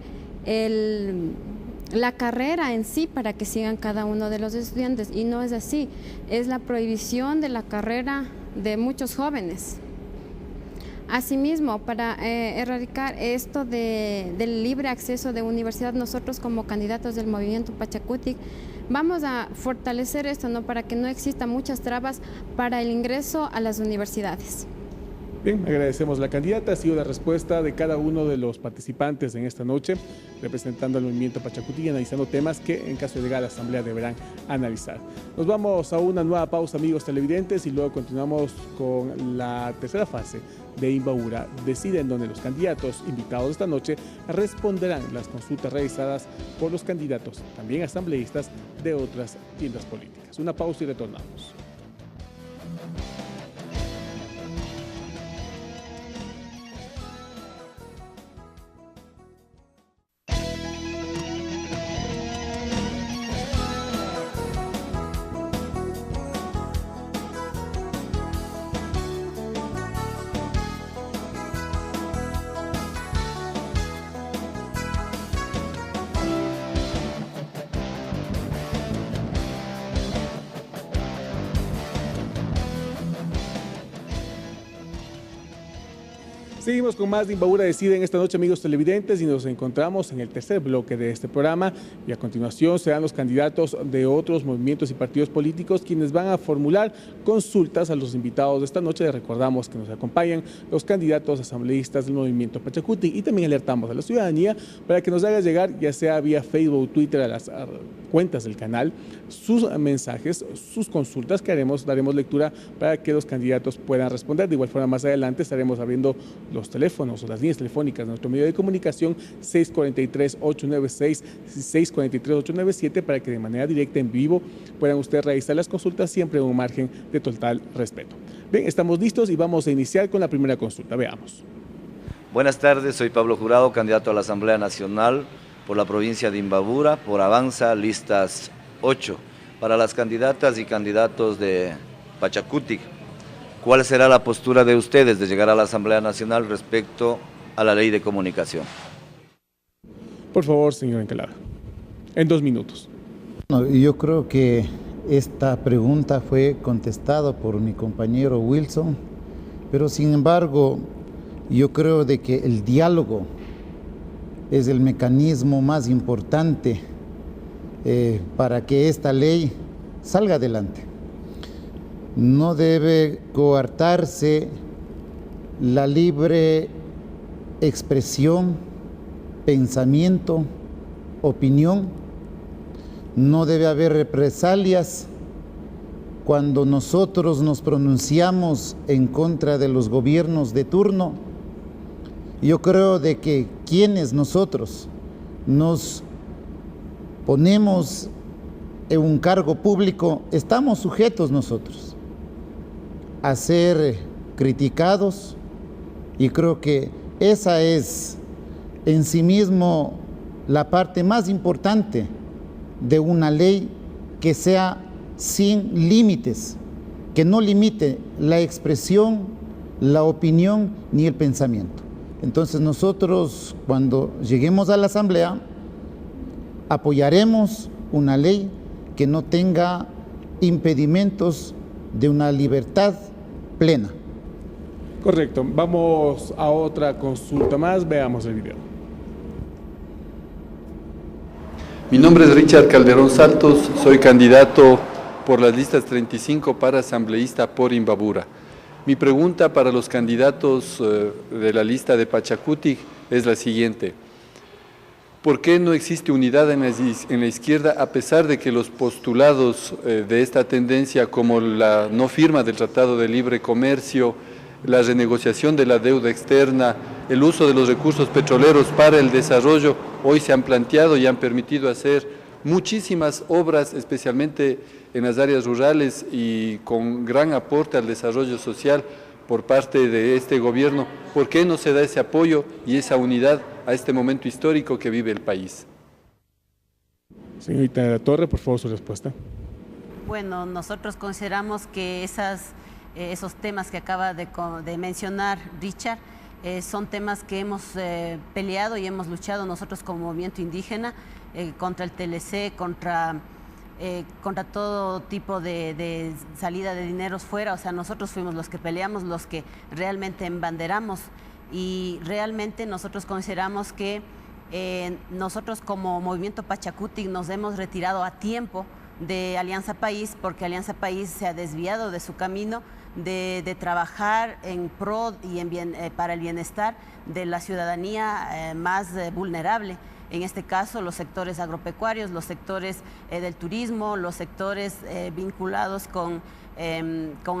la carrera en sí para que sigan cada uno de los estudiantes, y no es así. Es la prohibición de la carrera de muchos jóvenes. Asimismo, para erradicar esto del libre acceso de universidad, nosotros como candidatos del movimiento Pachakutik vamos a fortalecer esto, ¿no?, para que no existan muchas trabas para el ingreso a las universidades. Bien, agradecemos a la candidata. Ha sido la respuesta de cada uno de los participantes en esta noche, representando al movimiento Pachakutik y analizando temas que en caso de llegar a la asamblea deberán analizar. Nos vamos a una nueva pausa, amigos televidentes, y luego continuamos con la tercera fase de Imbabura Decide, en donde los candidatos invitados esta noche responderán las consultas realizadas por los candidatos, también asambleístas, de otras tiendas políticas. Una pausa y retornamos. Seguimos con más de Imbabura Decide en esta noche, amigos televidentes, y nos encontramos en el tercer bloque de este programa, y a continuación serán los candidatos de otros movimientos y partidos políticos quienes van a formular consultas a los invitados de esta noche. Les recordamos que nos acompañan los candidatos asambleístas del movimiento Pachakutik, y también alertamos a la ciudadanía para que nos haga llegar, ya sea vía Facebook o Twitter, a las cuentas del canal, sus mensajes, sus consultas que daremos lectura para que los candidatos puedan responder. De igual forma, más adelante estaremos abriendo los teléfonos o las líneas telefónicas de nuestro medio de comunicación 643-896 y 643-897 para que de manera directa, en vivo, puedan ustedes realizar las consultas, siempre en un margen de total respeto. Bien, estamos listos y vamos a iniciar con la primera consulta. Veamos. Buenas tardes, soy Pablo Jurado, candidato a la Asamblea Nacional por la provincia de Imbabura, por Avanza, listas 8, para las candidatas y candidatos de Pachakutik. ¿Cuál será la postura de ustedes de llegar a la Asamblea Nacional respecto a la ley de comunicación? Por favor, señor Encalada, en 2 minutos. Yo creo que esta pregunta fue contestada por mi compañero Wilson, pero sin embargo, yo creo de que el diálogo es el mecanismo más importante para que esta ley salga adelante. No debe coartarse la libre expresión, pensamiento, opinión. No debe haber represalias cuando nosotros nos pronunciamos en contra de los gobiernos de turno. Yo creo de que quienes nosotros nos ponemos en un cargo público, estamos sujetos nosotros a ser criticados, y creo que esa es en sí mismo la parte más importante de una ley, que sea sin límites, que no limite la expresión, la opinión ni el pensamiento. Entonces nosotros, cuando lleguemos a la Asamblea, apoyaremos una ley que no tenga impedimentos de una libertad plena. Correcto. Vamos a otra consulta más. Veamos el video. Mi nombre es Richard Calderón Saltos, soy candidato por las listas 35 para asambleísta por Imbabura. Mi pregunta para los candidatos de la lista de Pachacutic es la siguiente. ¿Por qué no existe unidad en la izquierda, a pesar de que los postulados de esta tendencia, como la no firma del Tratado de Libre Comercio, la renegociación de la deuda externa, el uso de los recursos petroleros para el desarrollo, hoy se han planteado y han permitido hacer muchísimas obras, especialmente en las áreas rurales y con gran aporte al desarrollo social por parte de este gobierno? ¿Por qué no se da ese apoyo y esa unidad a este momento histórico que vive el país? Señorita de la Torre, por favor, su respuesta. Bueno, nosotros consideramos que esos temas que acaba de mencionar Richard son temas que hemos peleado y hemos luchado nosotros como movimiento indígena contra el TLC, contra todo tipo de salida de dineros fuera. O sea, nosotros fuimos los que peleamos, los que realmente embanderamos, y realmente nosotros consideramos que nosotros como movimiento Pachacutic nos hemos retirado a tiempo de Alianza País, porque Alianza País se ha desviado de su camino de trabajar en pro y para el bienestar de la ciudadanía más vulnerable. En este caso, los sectores agropecuarios, los sectores del turismo, los sectores vinculados con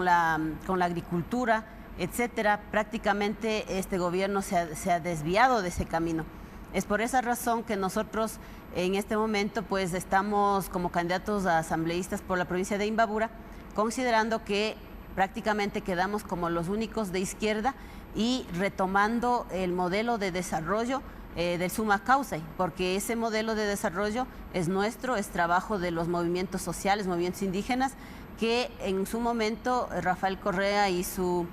la agricultura, etcétera. Prácticamente este gobierno se ha desviado de ese camino. Es por esa razón que nosotros en este momento pues estamos como candidatos a asambleístas por la provincia de Imbabura, considerando que prácticamente quedamos como los únicos de izquierda y retomando el modelo de desarrollo del Suma Causay, porque ese modelo de desarrollo es nuestro, es trabajo de los movimientos sociales, movimientos indígenas, que en su momento Rafael Correa y su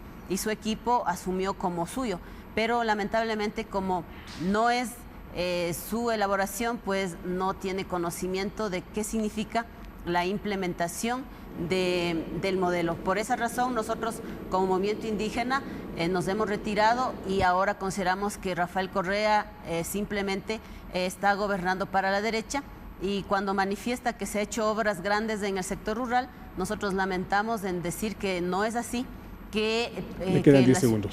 equipo asumió como suyo, pero lamentablemente como no es su elaboración, pues no tiene conocimiento de qué significa la implementación del modelo. Por esa razón nosotros como movimiento indígena nos hemos retirado y ahora consideramos que Rafael Correa simplemente está gobernando para la derecha, y cuando manifiesta que se ha hecho obras grandes en el sector rural, nosotros lamentamos en decir que no es así, que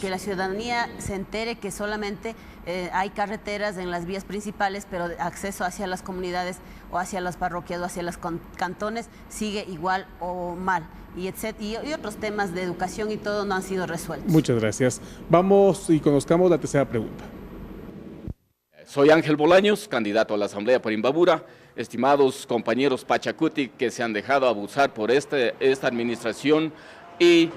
la ciudadanía se entere que solamente hay carreteras en las vías principales, pero acceso hacia las comunidades o hacia las parroquias o hacia los cantones sigue igual o mal, y otros temas de educación y todo no han sido resueltos. Muchas gracias. Vamos y conozcamos la tercera pregunta. Soy Ángel Bolaños, candidato a la Asamblea por Imbabura. Estimados compañeros Pachacutic que se han dejado abusar por esta administración y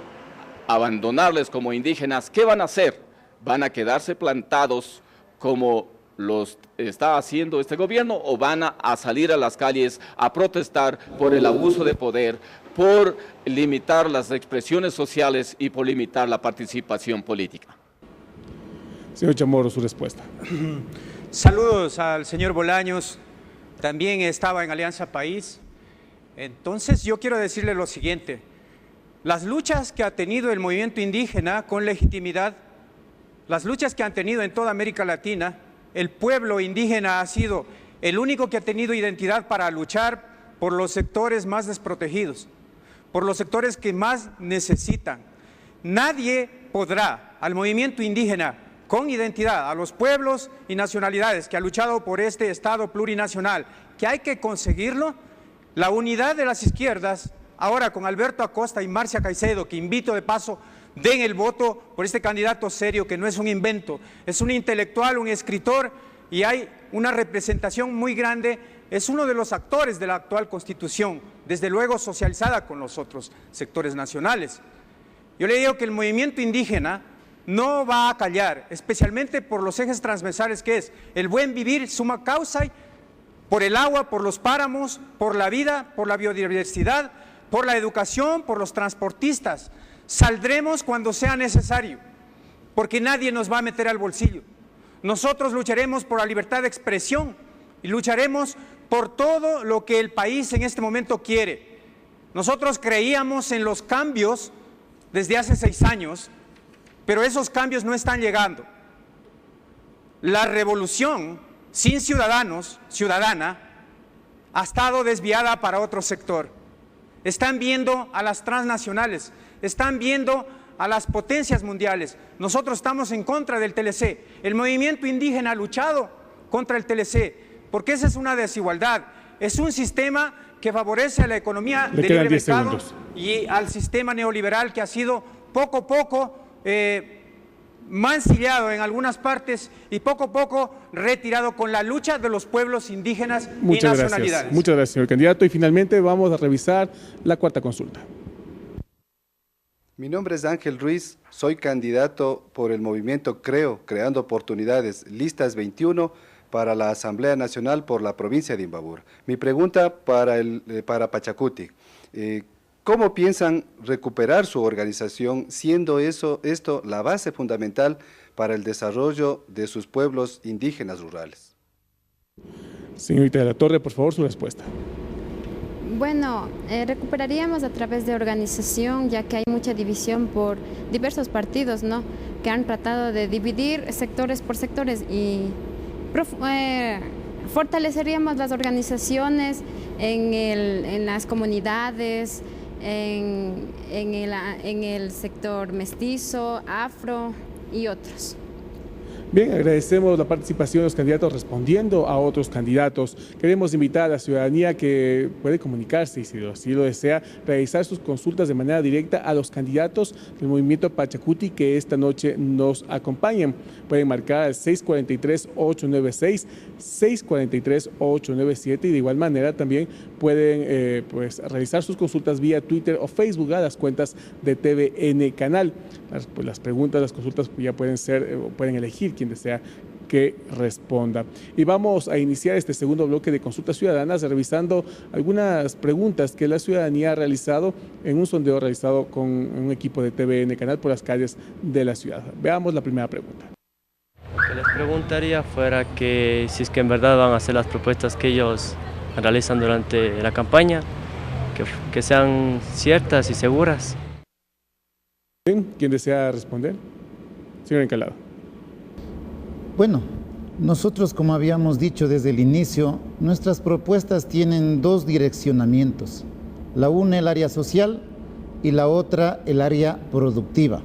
abandonarles como indígenas, ¿qué van a hacer? ¿Van a quedarse plantados como los está haciendo este gobierno o van a salir a las calles a protestar por el abuso de poder, por limitar las expresiones sociales y por limitar la participación política? Señor Chamorro, su respuesta. Saludos al señor Bolaños, también estaba en Alianza País. Entonces yo quiero decirle lo siguiente, las luchas que ha tenido el movimiento indígena con legitimidad, las luchas que han tenido en toda América Latina, el pueblo indígena ha sido el único que ha tenido identidad para luchar por los sectores más desprotegidos, por los sectores que más necesitan. Nadie podrá al movimiento indígena con identidad, a los pueblos y nacionalidades que han luchado por este Estado plurinacional, que hay que conseguirlo, la unidad de las izquierdas, ahora con Alberto Acosta y Marcia Caicedo, que invito de paso, den el voto por este candidato serio, que no es un invento, es un intelectual, un escritor, y hay una representación muy grande, es uno de los actores de la actual Constitución, desde luego socializada con los otros sectores nacionales. Yo le digo que el movimiento indígena no va a callar, especialmente por los ejes transversales que es el buen vivir, suma causa, por el agua, por los páramos, por la vida, por la biodiversidad, por la educación, por los transportistas. Saldremos cuando sea necesario, porque nadie nos va a meter al bolsillo. Nosotros lucharemos por la libertad de expresión y lucharemos por todo lo que el país en este momento quiere. Nosotros creíamos en los cambios desde hace 6 años, pero esos cambios no están llegando. La revolución sin ciudadana, ha estado desviada para otro sector. Están viendo a las transnacionales, están viendo a las potencias mundiales. Nosotros estamos en contra del TLC. El movimiento indígena ha luchado contra el TLC, porque esa es una desigualdad. Es un sistema que favorece a la economía de libre mercado y al sistema neoliberal que ha sido poco a poco mancillado en algunas partes y poco a poco retirado con la lucha de los pueblos indígenas y nacionalidades. Muchas gracias, señor candidato. Y finalmente vamos a revisar la cuarta consulta. Mi nombre es Ángel Ruiz, soy candidato por el movimiento Creo, Creando Oportunidades, listas 21 para la Asamblea Nacional por la provincia de Imbabura. Mi pregunta para Pachacutic. ¿Cómo piensan recuperar su organización, siendo esto la base fundamental para el desarrollo de sus pueblos indígenas rurales? Señorita de la Torre, por favor, su respuesta. Bueno, recuperaríamos a través de organización, ya que hay mucha división por diversos partidos, ¿no?, que han tratado de dividir sectores por sectores, y fortaleceríamos las organizaciones en las comunidades, en el sector mestizo, afro y otros. Bien, agradecemos la participación de los candidatos respondiendo a otros candidatos. Queremos invitar a la ciudadanía que puede comunicarse y, si así lo desea, realizar sus consultas de manera directa a los candidatos del movimiento Pachacutic que esta noche nos acompañan. Pueden marcar al 643-896, 643-897 y de igual manera también pueden realizar sus consultas vía Twitter o Facebook a las cuentas de TVN Canal. Las preguntas, las consultas ya pueden elegir quien desea que responda. Y vamos a iniciar este segundo bloque de consultas ciudadanas revisando algunas preguntas que la ciudadanía ha realizado en un sondeo realizado con un equipo de TVN Canal por las calles de la ciudad. Veamos la primera pregunta. Lo que les preguntaría fuera que si es que en verdad van a hacer las propuestas que ellos realizan durante la campaña, que sean ciertas y seguras. ¿Quién desea responder? Señor Encalado. Bueno, nosotros, como habíamos dicho desde el inicio, nuestras propuestas tienen 2 direccionamientos. La una, el área social, y la otra, el área productiva.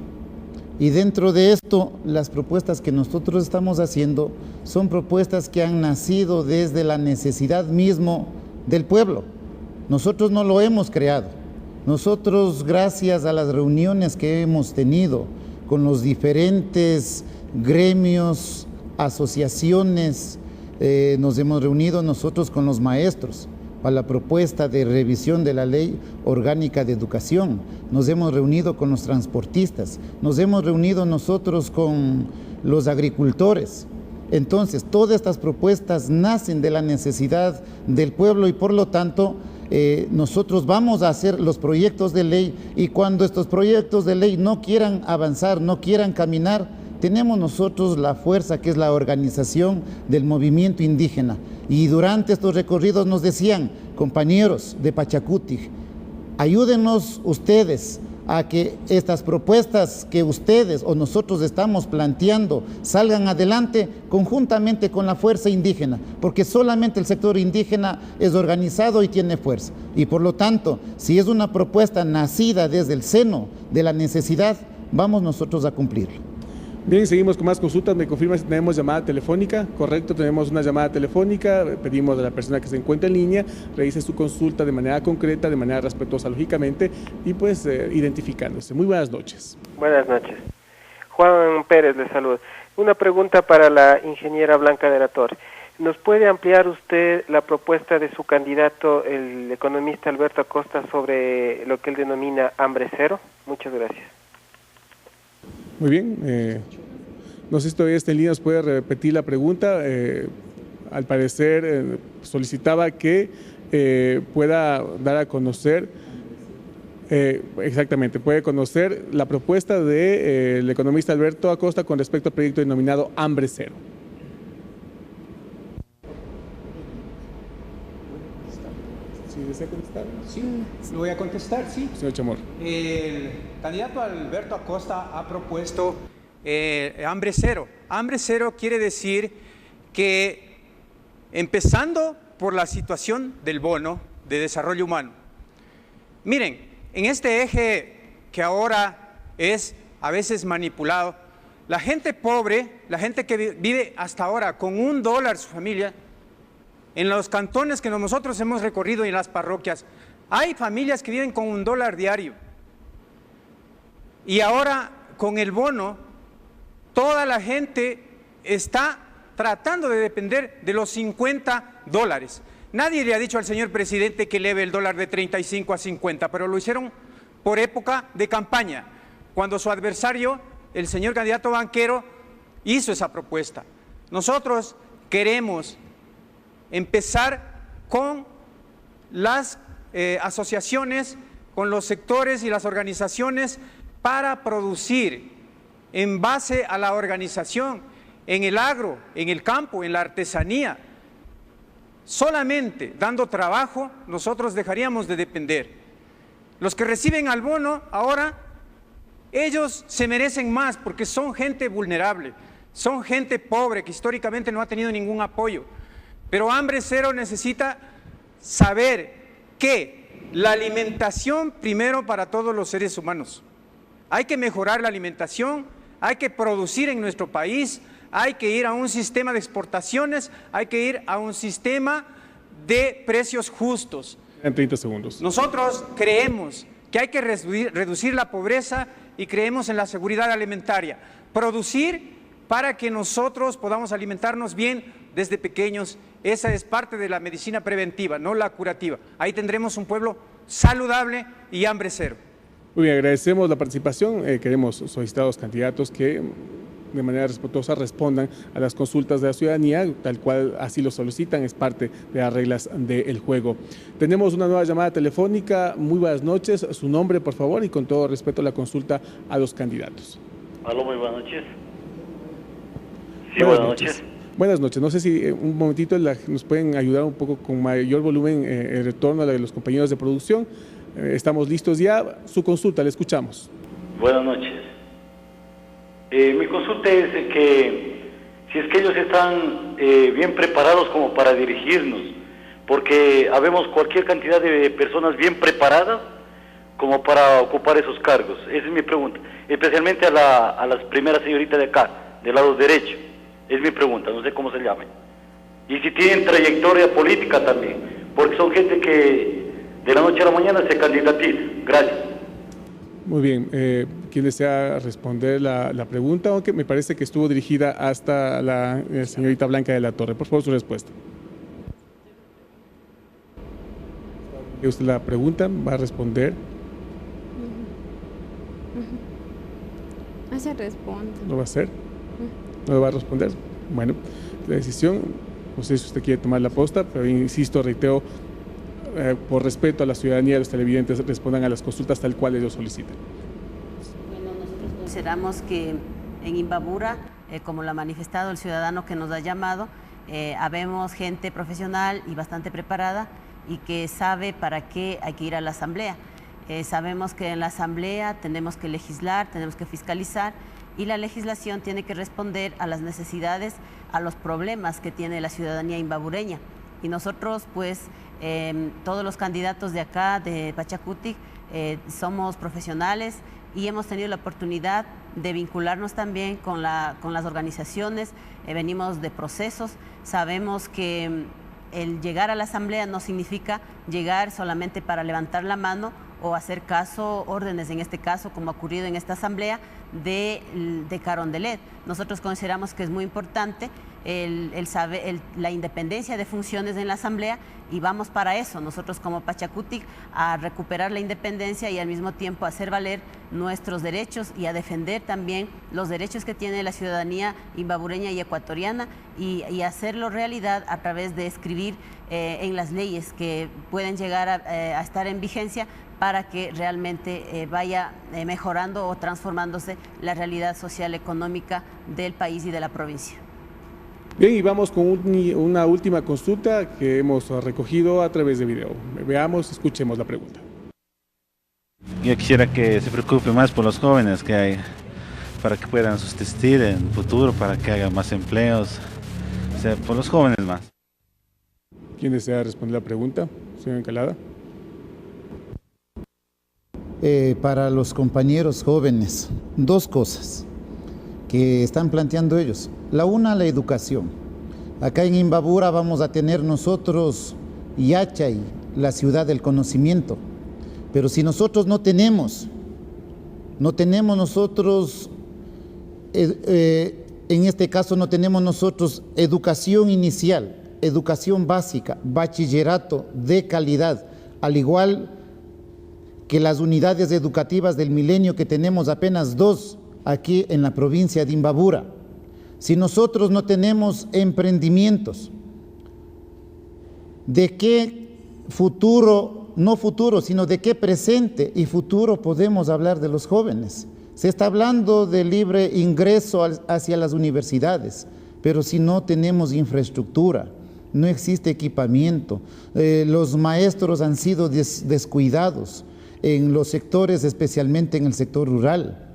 Y dentro de esto, las propuestas que nosotros estamos haciendo son propuestas que han nacido desde la necesidad mismo del pueblo. Nosotros no lo hemos creado. Nosotros, gracias a las reuniones que hemos tenido con los diferentes gremios, asociaciones, nos hemos reunido nosotros con los maestros para la propuesta de revisión de la Ley Orgánica de Educación, nos hemos reunido con los transportistas, nos hemos reunido nosotros con los agricultores, Entonces, todas estas propuestas nacen de la necesidad del pueblo y por lo tanto nosotros vamos a hacer los proyectos de ley, y cuando estos proyectos de ley no quieran avanzar, no quieran caminar, tenemos nosotros la fuerza que es la organización del movimiento indígena. Y durante estos recorridos nos decían, compañeros de Pachacutic, ayúdenos ustedes a que estas propuestas que ustedes o nosotros estamos planteando salgan adelante conjuntamente con la fuerza indígena, porque solamente el sector indígena es organizado y tiene fuerza. Y por lo tanto, si es una propuesta nacida desde el seno de la necesidad, vamos nosotros a cumplirlo. Bien, seguimos con más consultas. Me confirma si tenemos llamada telefónica. Correcto, tenemos una llamada telefónica. Pedimos a la persona que se encuentra en línea realice su consulta de manera concreta, de manera respetuosa, lógicamente, y pues identificándose. Muy buenas noches. Buenas noches. Juan Pérez le saluda. Una pregunta para la ingeniera Blanca de la Torre. ¿Nos puede ampliar usted la propuesta de su candidato, el economista Alberto Acosta, sobre lo que él denomina hambre cero? Muchas gracias. Muy bien, no sé si todavía está en línea, ¿nos puede repetir la pregunta? Al parecer solicitaba que pueda dar a conocer, exactamente, puede conocer la propuesta del economista Alberto Acosta con respecto al proyecto denominado Hambre Cero. ¿Sí desea contestar? Sí, lo voy a contestar, sí. Señor Chamorro. El candidato Alberto Acosta ha propuesto hambre cero. Hambre cero quiere decir que, empezando por la situación del bono de desarrollo humano. Miren, en este eje que ahora es a veces manipulado, la gente pobre, la gente que vive hasta ahora con $1 su familia, en los cantones que nosotros hemos recorrido y en las parroquias, hay familias que viven con $1 diario. Y ahora, con el bono, toda la gente está tratando de depender de los $50. Nadie le ha dicho al señor presidente que eleve el dólar de 35 a 50, pero lo hicieron por época de campaña, cuando su adversario, el señor candidato banquero, hizo esa propuesta. Nosotros queremos empezar con las asociaciones, con los sectores y las organizaciones para producir en base a la organización, en el agro, en el campo, en la artesanía. Solamente dando trabajo nosotros dejaríamos de depender. Los que reciben al bono ahora, ellos se merecen más porque son gente vulnerable, son gente pobre que históricamente no ha tenido ningún apoyo. Pero Hambre Cero necesita saber que la alimentación primero para todos los seres humanos. Hay que mejorar la alimentación, hay que producir en nuestro país, hay que ir a un sistema de exportaciones, hay que ir a un sistema de precios justos. En 30 segundos. Nosotros creemos que hay que reducir la pobreza y creemos en la seguridad alimentaria. Producir para que nosotros podamos alimentarnos bien desde pequeños. Esa es parte de la medicina preventiva, no la curativa. Ahí tendremos un pueblo saludable y hambre cero. Muy bien, agradecemos la participación. Queremos solicitar a los candidatos que de manera respetuosa respondan a las consultas de la ciudadanía, tal cual así lo solicitan, es parte de las reglas del juego. Tenemos una nueva llamada telefónica. Muy buenas noches. Su nombre, por favor, y con todo respeto la consulta a los candidatos. Aló, muy buenas noches. Sí, buenas noches. Buenas noches. No sé si un momentito nos pueden ayudar un poco con mayor volumen el retorno a la de los compañeros de producción. Estamos listos ya. Su consulta, le escuchamos. Buenas noches. Mi consulta es que si es que ellos están bien preparados como para dirigirnos, porque habemos cualquier cantidad de personas bien preparadas como para ocupar esos cargos. Esa es mi pregunta. Especialmente a las primeras señoritas de acá, del lado derecho. Es mi pregunta, no sé cómo se llaman. Y si tienen trayectoria política también, porque son gente que de la noche a la mañana se candidatiza. Gracias. Muy bien, ¿quién desea responder la pregunta? Aunque me parece que estuvo dirigida hasta la señorita Blanca de la Torre. Por favor, su respuesta. ¿Usted la pregunta va a responder? No se responde. ¿Lo va a hacer? ¿No lo va a responder? Bueno, la decisión, no sé si usted quiere tomar la posta, pero insisto, reitero, por respeto a la ciudadanía, los televidentes respondan a las consultas tal cual ellos solicitan. Bueno, nosotros consideramos que en Imbabura, como lo ha manifestado el ciudadano que nos ha llamado, habemos gente profesional y bastante preparada y que sabe para qué hay que ir a la asamblea. Sabemos que en la asamblea tenemos que legislar, tenemos que fiscalizar y la legislación tiene que responder a las necesidades, a los problemas que tiene la ciudadanía imbabureña. Y nosotros, pues, todos los candidatos de acá, de Pachacutic, somos profesionales y hemos tenido la oportunidad de vincularnos también con las organizaciones, venimos de procesos, sabemos que el llegar a la asamblea no significa llegar solamente para levantar la mano o hacer caso, órdenes en este caso, como ha ocurrido en esta asamblea, de Carondelet. Nosotros consideramos que es muy importante la independencia de funciones en la asamblea y vamos para eso, nosotros como Pachacutic, a recuperar la independencia y al mismo tiempo hacer valer nuestros derechos y a defender también los derechos que tiene la ciudadanía imbabureña y ecuatoriana y hacerlo realidad a través de escribir en las leyes que pueden llegar a estar en vigencia para que realmente vaya mejorando o transformándose la realidad social económica del país y de la provincia. Bien, y vamos con una última consulta que hemos recogido a través de video. Veamos, escuchemos la pregunta. Yo quisiera que se preocupe más por los jóvenes que hay, para que puedan subsistir en el futuro, para que hagan más empleos, o sea, por los jóvenes más. ¿Quién desea responder la pregunta? Señor Encalada. Para los compañeros jóvenes, dos cosas que están planteando ellos. La una, la educación. Acá en Imbabura vamos a tener nosotros Yachay, la ciudad del conocimiento. Pero si nosotros no tenemos nosotros, en este caso no tenemos nosotros educación inicial, educación básica, bachillerato de calidad, al igual que las unidades educativas del milenio, que tenemos apenas 2 aquí en la provincia de Imbabura. Si nosotros no tenemos emprendimientos, ¿de qué futuro, no futuro, sino de qué presente y futuro podemos hablar de los jóvenes? Se está hablando de libre ingreso hacia las universidades, pero si no tenemos infraestructura, no existe equipamiento, los maestros han sido descuidados en los sectores, especialmente en el sector rural.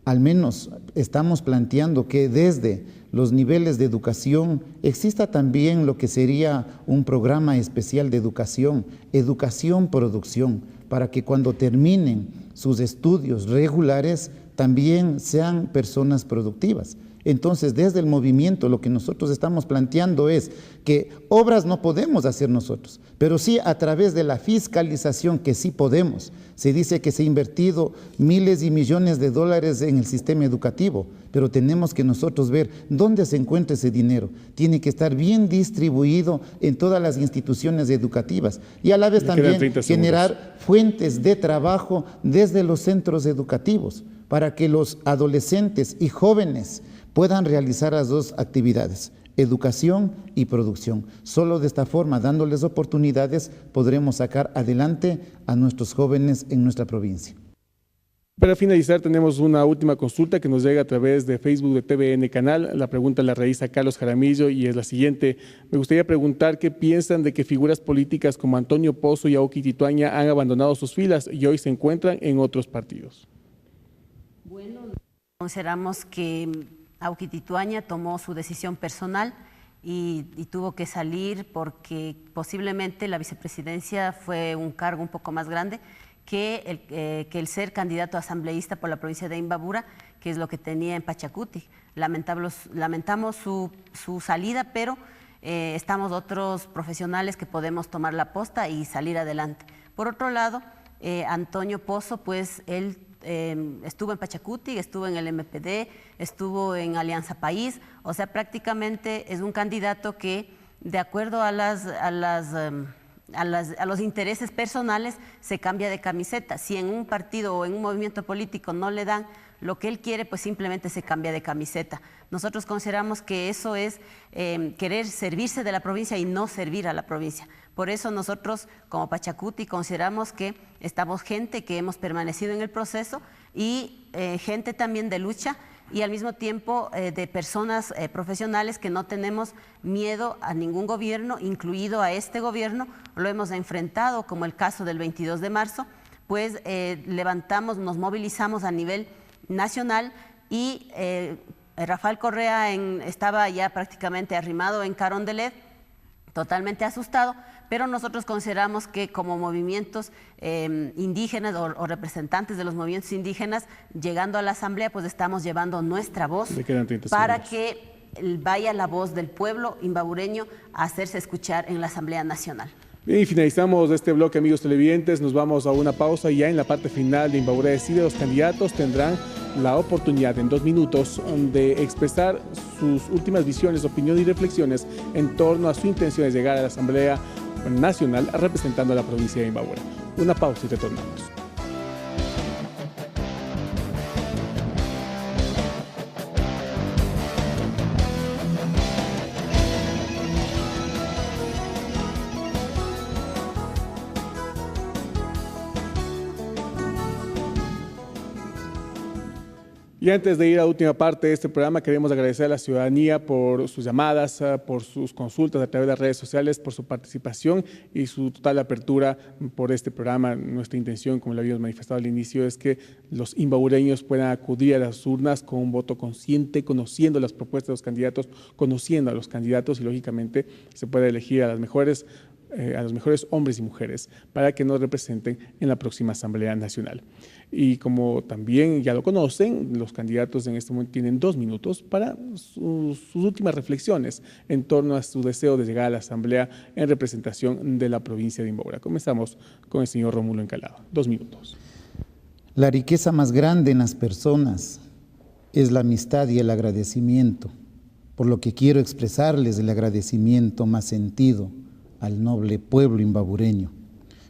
Al menos estamos planteando que desde los niveles de educación exista también lo que sería un programa especial de educación, educación-producción, para que cuando terminen sus estudios regulares también sean personas productivas. Entonces, desde el movimiento lo que nosotros estamos planteando es que obras no podemos hacer nosotros, pero sí a través de la fiscalización, que sí podemos. Se dice que se ha invertido miles y millones de dólares en el sistema educativo, pero tenemos que nosotros ver dónde se encuentra ese dinero. Tiene que estar bien distribuido en todas las instituciones educativas y a la vez también generar fuentes de trabajo desde los centros educativos para que los adolescentes y jóvenes puedan realizar las dos actividades, educación y producción. Solo de esta forma, dándoles oportunidades, podremos sacar adelante a nuestros jóvenes en nuestra provincia. Para finalizar, tenemos una última consulta que nos llega a través de Facebook de TVN Canal. La pregunta la realiza Carlos Jaramillo y es la siguiente. Me gustaría preguntar qué piensan de que figuras políticas como Antonio Pozo y Auqui Tituaña han abandonado sus filas y hoy se encuentran en otros partidos. Bueno, consideramos que Auqui Tituaña tomó su decisión personal y tuvo que salir porque posiblemente la vicepresidencia fue un cargo un poco más grande que el ser candidato a asambleísta por la provincia de Imbabura, que es lo que tenía en Pachacutic. Lamentamos su salida, pero estamos otros profesionales que podemos tomar la posta y salir adelante. Por otro lado, Antonio Pozo, pues él estuvo en Pachacutic, estuvo en el MPD, estuvo en Alianza País, o sea, prácticamente es un candidato que, de acuerdo a los intereses personales, se cambia de camiseta. Si en un partido o en un movimiento político no le dan lo que él quiere pues simplemente se cambia de camiseta. Nosotros consideramos que eso es querer servirse de la provincia y no servir a la provincia. Por eso nosotros como Pachacuti consideramos que estamos gente que hemos permanecido en el proceso y gente también de lucha, y al mismo tiempo de personas profesionales que no tenemos miedo a ningún gobierno, incluido a este gobierno. Lo hemos enfrentado, como el caso del 22 de marzo, pues nos movilizamos a nivel nacional y Rafael Correa estaba ya prácticamente arrimado en Carondelet, totalmente asustado, pero nosotros consideramos que como movimientos indígenas o representantes de los movimientos indígenas, llegando a la Asamblea, pues estamos llevando nuestra voz para que vaya la voz del pueblo imbabureño a hacerse escuchar en la Asamblea Nacional. Bien, y finalizamos este bloque, amigos televidentes. Nos vamos a una pausa y ya en la parte final de Imbabura Decide, los candidatos tendrán la oportunidad en 2 minutos de expresar sus últimas visiones, opinión y reflexiones en torno a su intención de llegar a la Asamblea Nacional representando a la provincia de Imbabura. Una pausa y retornamos. Y antes de ir a la última parte de este programa, queremos agradecer a la ciudadanía por sus llamadas, por sus consultas a través de las redes sociales, por su participación y su total apertura por este programa. Nuestra intención, como lo habíamos manifestado al inicio, es que los imbabureños puedan acudir a las urnas con un voto consciente, conociendo las propuestas de los candidatos, conociendo a los candidatos y, lógicamente, se pueda elegir a los mejores hombres y mujeres para que nos representen en la próxima Asamblea Nacional. Y como también ya lo conocen, los candidatos en este momento tienen 2 minutos para sus últimas reflexiones en torno a su deseo de llegar a la Asamblea en representación de la provincia de Imbabura. Comenzamos con el señor Rómulo Encalada. 2 minutos. La riqueza más grande en las personas es la amistad y el agradecimiento, por lo que quiero expresarles el agradecimiento más sentido al noble pueblo imbabureño,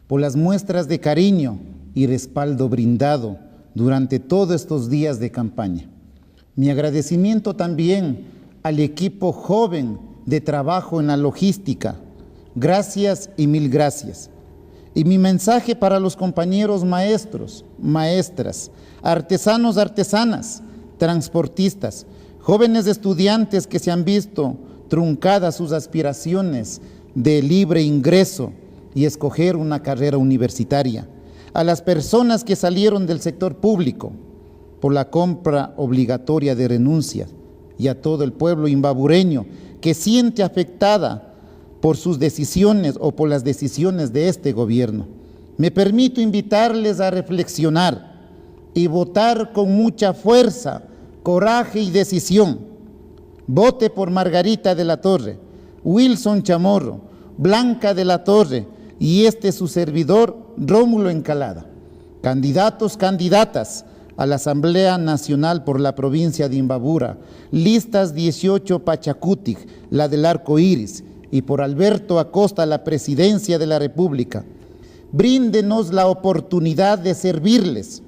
por las muestras de cariño y respaldo brindado durante todos estos días de campaña. Mi agradecimiento también al equipo joven de trabajo en la logística. Gracias y mil gracias. Y mi mensaje para los compañeros maestros, maestras, artesanos, artesanas, transportistas, jóvenes estudiantes que se han visto truncadas sus aspiraciones de libre ingreso y escoger una carrera universitaria, a las personas que salieron del sector público por la compra obligatoria de renuncias y a todo el pueblo imbabureño que siente afectada por sus decisiones o por las decisiones de este gobierno. Me permito invitarles a reflexionar y votar con mucha fuerza, coraje y decisión. Vote por Margarita de la Torre, Wilson Chamorro, Blanca de la Torre y su servidor Rómulo Encalada, candidatos, candidatas a la Asamblea Nacional por la provincia de Imbabura, listas 18 Pachacutic, la del Arco Iris, y por Alberto Acosta, la presidencia de la República. Bríndenos la oportunidad de servirles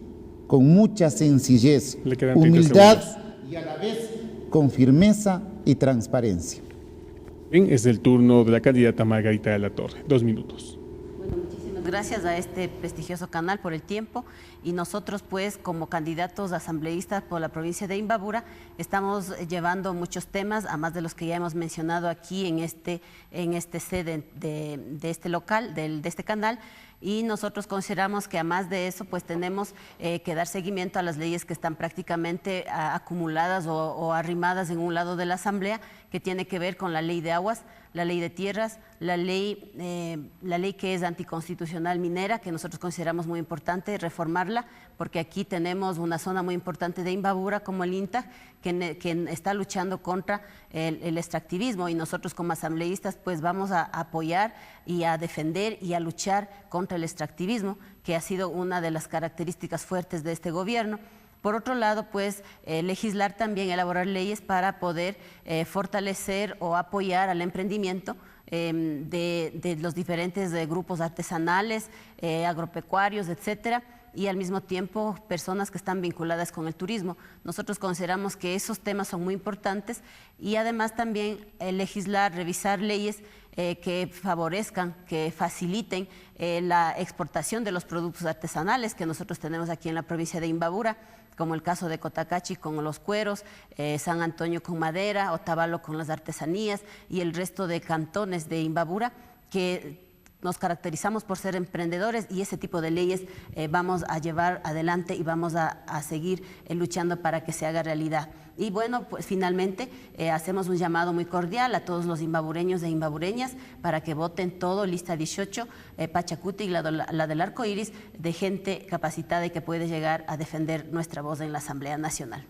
con mucha sencillez, humildad y a la vez con firmeza y transparencia. Bien, es el turno de la candidata Margarita de la Torre. 2 minutos. Bueno, muchísimas gracias a este prestigioso canal por el tiempo, y nosotros pues como candidatos asambleístas por la provincia de Imbabura estamos llevando muchos temas, además de los que ya hemos mencionado aquí en este sede de este local, de este canal. Y nosotros consideramos que además de eso, pues tenemos que dar seguimiento a las leyes que están prácticamente acumuladas o arrimadas en un lado de la Asamblea, que tiene que ver con la ley de aguas, la ley de tierras, la ley que es anticonstitucional minera, que nosotros consideramos muy importante reformarla, porque aquí tenemos una zona muy importante de Imbabura como el INTA, que está luchando contra el extractivismo, y nosotros como asambleístas pues vamos a apoyar y a defender y a luchar contra el extractivismo, que ha sido una de las características fuertes de este gobierno. Por otro lado, pues legislar también, elaborar leyes para poder fortalecer o apoyar al emprendimiento de los diferentes grupos artesanales, agropecuarios, etcétera, y al mismo tiempo personas que están vinculadas con el turismo. Nosotros consideramos que esos temas son muy importantes y además también legislar, revisar leyes que favorezcan, que faciliten la exportación de los productos artesanales que nosotros tenemos aquí en la provincia de Imbabura, como el caso de Cotacachi con los cueros, San Antonio con madera, Otavalo con las artesanías y el resto de cantones de Imbabura que nos caracterizamos por ser emprendedores, y ese tipo de leyes vamos a llevar adelante y vamos a seguir luchando para que se haga realidad. Y bueno, pues finalmente hacemos un llamado muy cordial a todos los imbabureños e imbabureñas para que voten todo, lista 18, Pachacutic, la del arco iris, de gente capacitada y que puede llegar a defender nuestra voz en la Asamblea Nacional.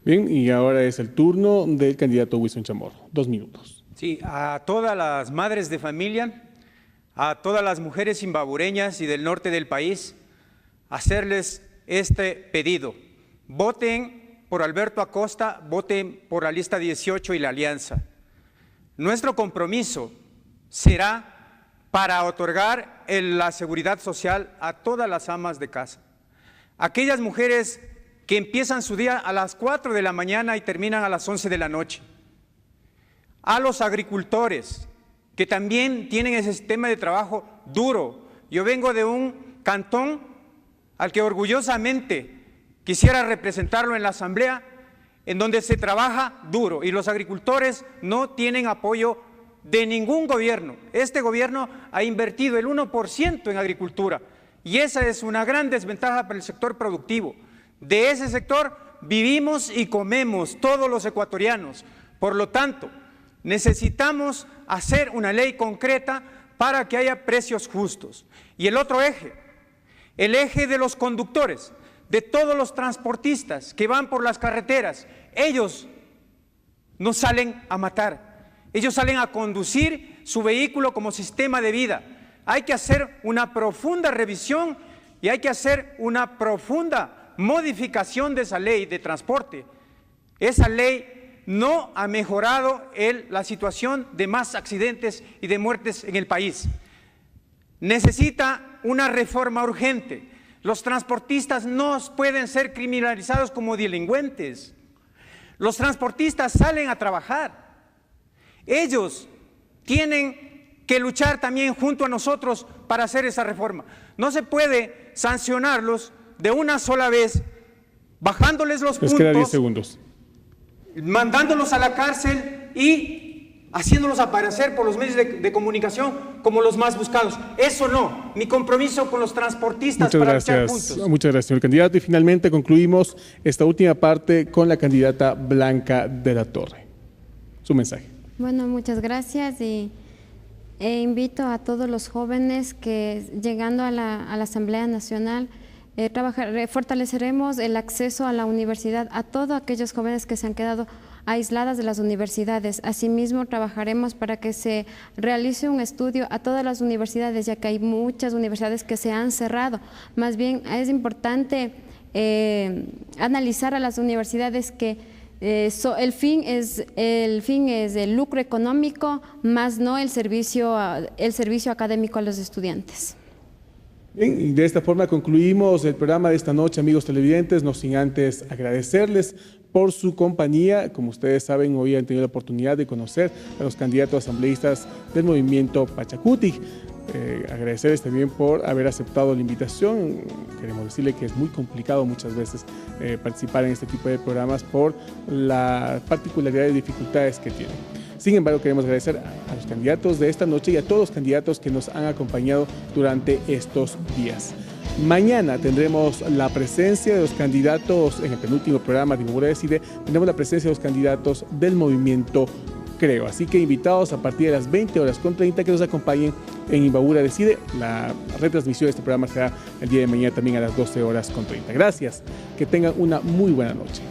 Bien, y ahora es el turno del candidato Wilson Chamorro. 2 minutos. Sí, a todas las madres de familia, a todas las mujeres imbabureñas y del norte del país, hacerles este pedido. Voten por Alberto Acosta, voten por la lista 18 y la alianza. Nuestro compromiso será para otorgar la seguridad social a todas las amas de casa. Aquellas mujeres que empiezan su día a las 4 de la mañana y terminan a las 11 de la noche. A los agricultores, que también tienen ese sistema de trabajo duro. Yo vengo de un cantón al que orgullosamente quisiera representarlo en la Asamblea, en donde se trabaja duro y los agricultores no tienen apoyo de ningún gobierno. Este gobierno ha invertido el 1% en agricultura y esa es una gran desventaja para el sector productivo. De ese sector vivimos y comemos todos los ecuatorianos. Por lo tanto, necesitamos hacer una ley concreta para que haya precios justos. Y el otro eje, el eje de los conductores, de todos los transportistas que van por las carreteras, ellos no salen a matar, ellos salen a conducir su vehículo como sistema de vida. Hay que hacer una profunda revisión y hay que hacer una profunda modificación de esa ley de transporte. Esa ley no ha mejorado la situación de más accidentes y de muertes en el país. Necesita una reforma urgente. Los transportistas no pueden ser criminalizados como delincuentes. Los transportistas salen a trabajar. Ellos tienen que luchar también junto a nosotros para hacer esa reforma. No se puede sancionarlos de una sola vez, bajándoles los puntos. Les queda 10 segundos. Mandándolos a la cárcel y haciéndolos aparecer por los medios de comunicación como los más buscados. Eso no, mi compromiso con los transportistas para luchar juntos. Muchas gracias, señor candidato. Y finalmente concluimos esta última parte con la candidata Blanca de la Torre. Su mensaje. Bueno, muchas gracias y invito a todos los jóvenes que llegando a la Asamblea Nacional fortaleceremos el acceso a la universidad a todos aquellos jóvenes que se han quedado aisladas de las universidades. Asimismo, trabajaremos para que se realice un estudio a todas las universidades, ya que hay muchas universidades que se han cerrado. Más bien, es importante analizar a las universidades que el fin es el lucro económico, más no el servicio académico a los estudiantes. Bien, y de esta forma concluimos el programa de esta noche, amigos televidentes, no sin antes agradecerles por su compañía. Como ustedes saben, hoy han tenido la oportunidad de conocer a los candidatos asambleístas del movimiento Pachacutic. Agradecerles también por haber aceptado la invitación. Queremos decirle que es muy complicado muchas veces participar en este tipo de programas por la particularidad y dificultades que tienen. Sin embargo, queremos agradecer a los candidatos de esta noche y a todos los candidatos que nos han acompañado durante estos días. Mañana tendremos la presencia de los candidatos, en el penúltimo programa de Imbabura Decide, tendremos la presencia de los candidatos del movimiento Creo. Así que invitados a partir de las 20:30 que nos acompañen en Imbabura Decide. La retransmisión de este programa será el día de mañana también a las 12:30. Gracias, que tengan una muy buena noche.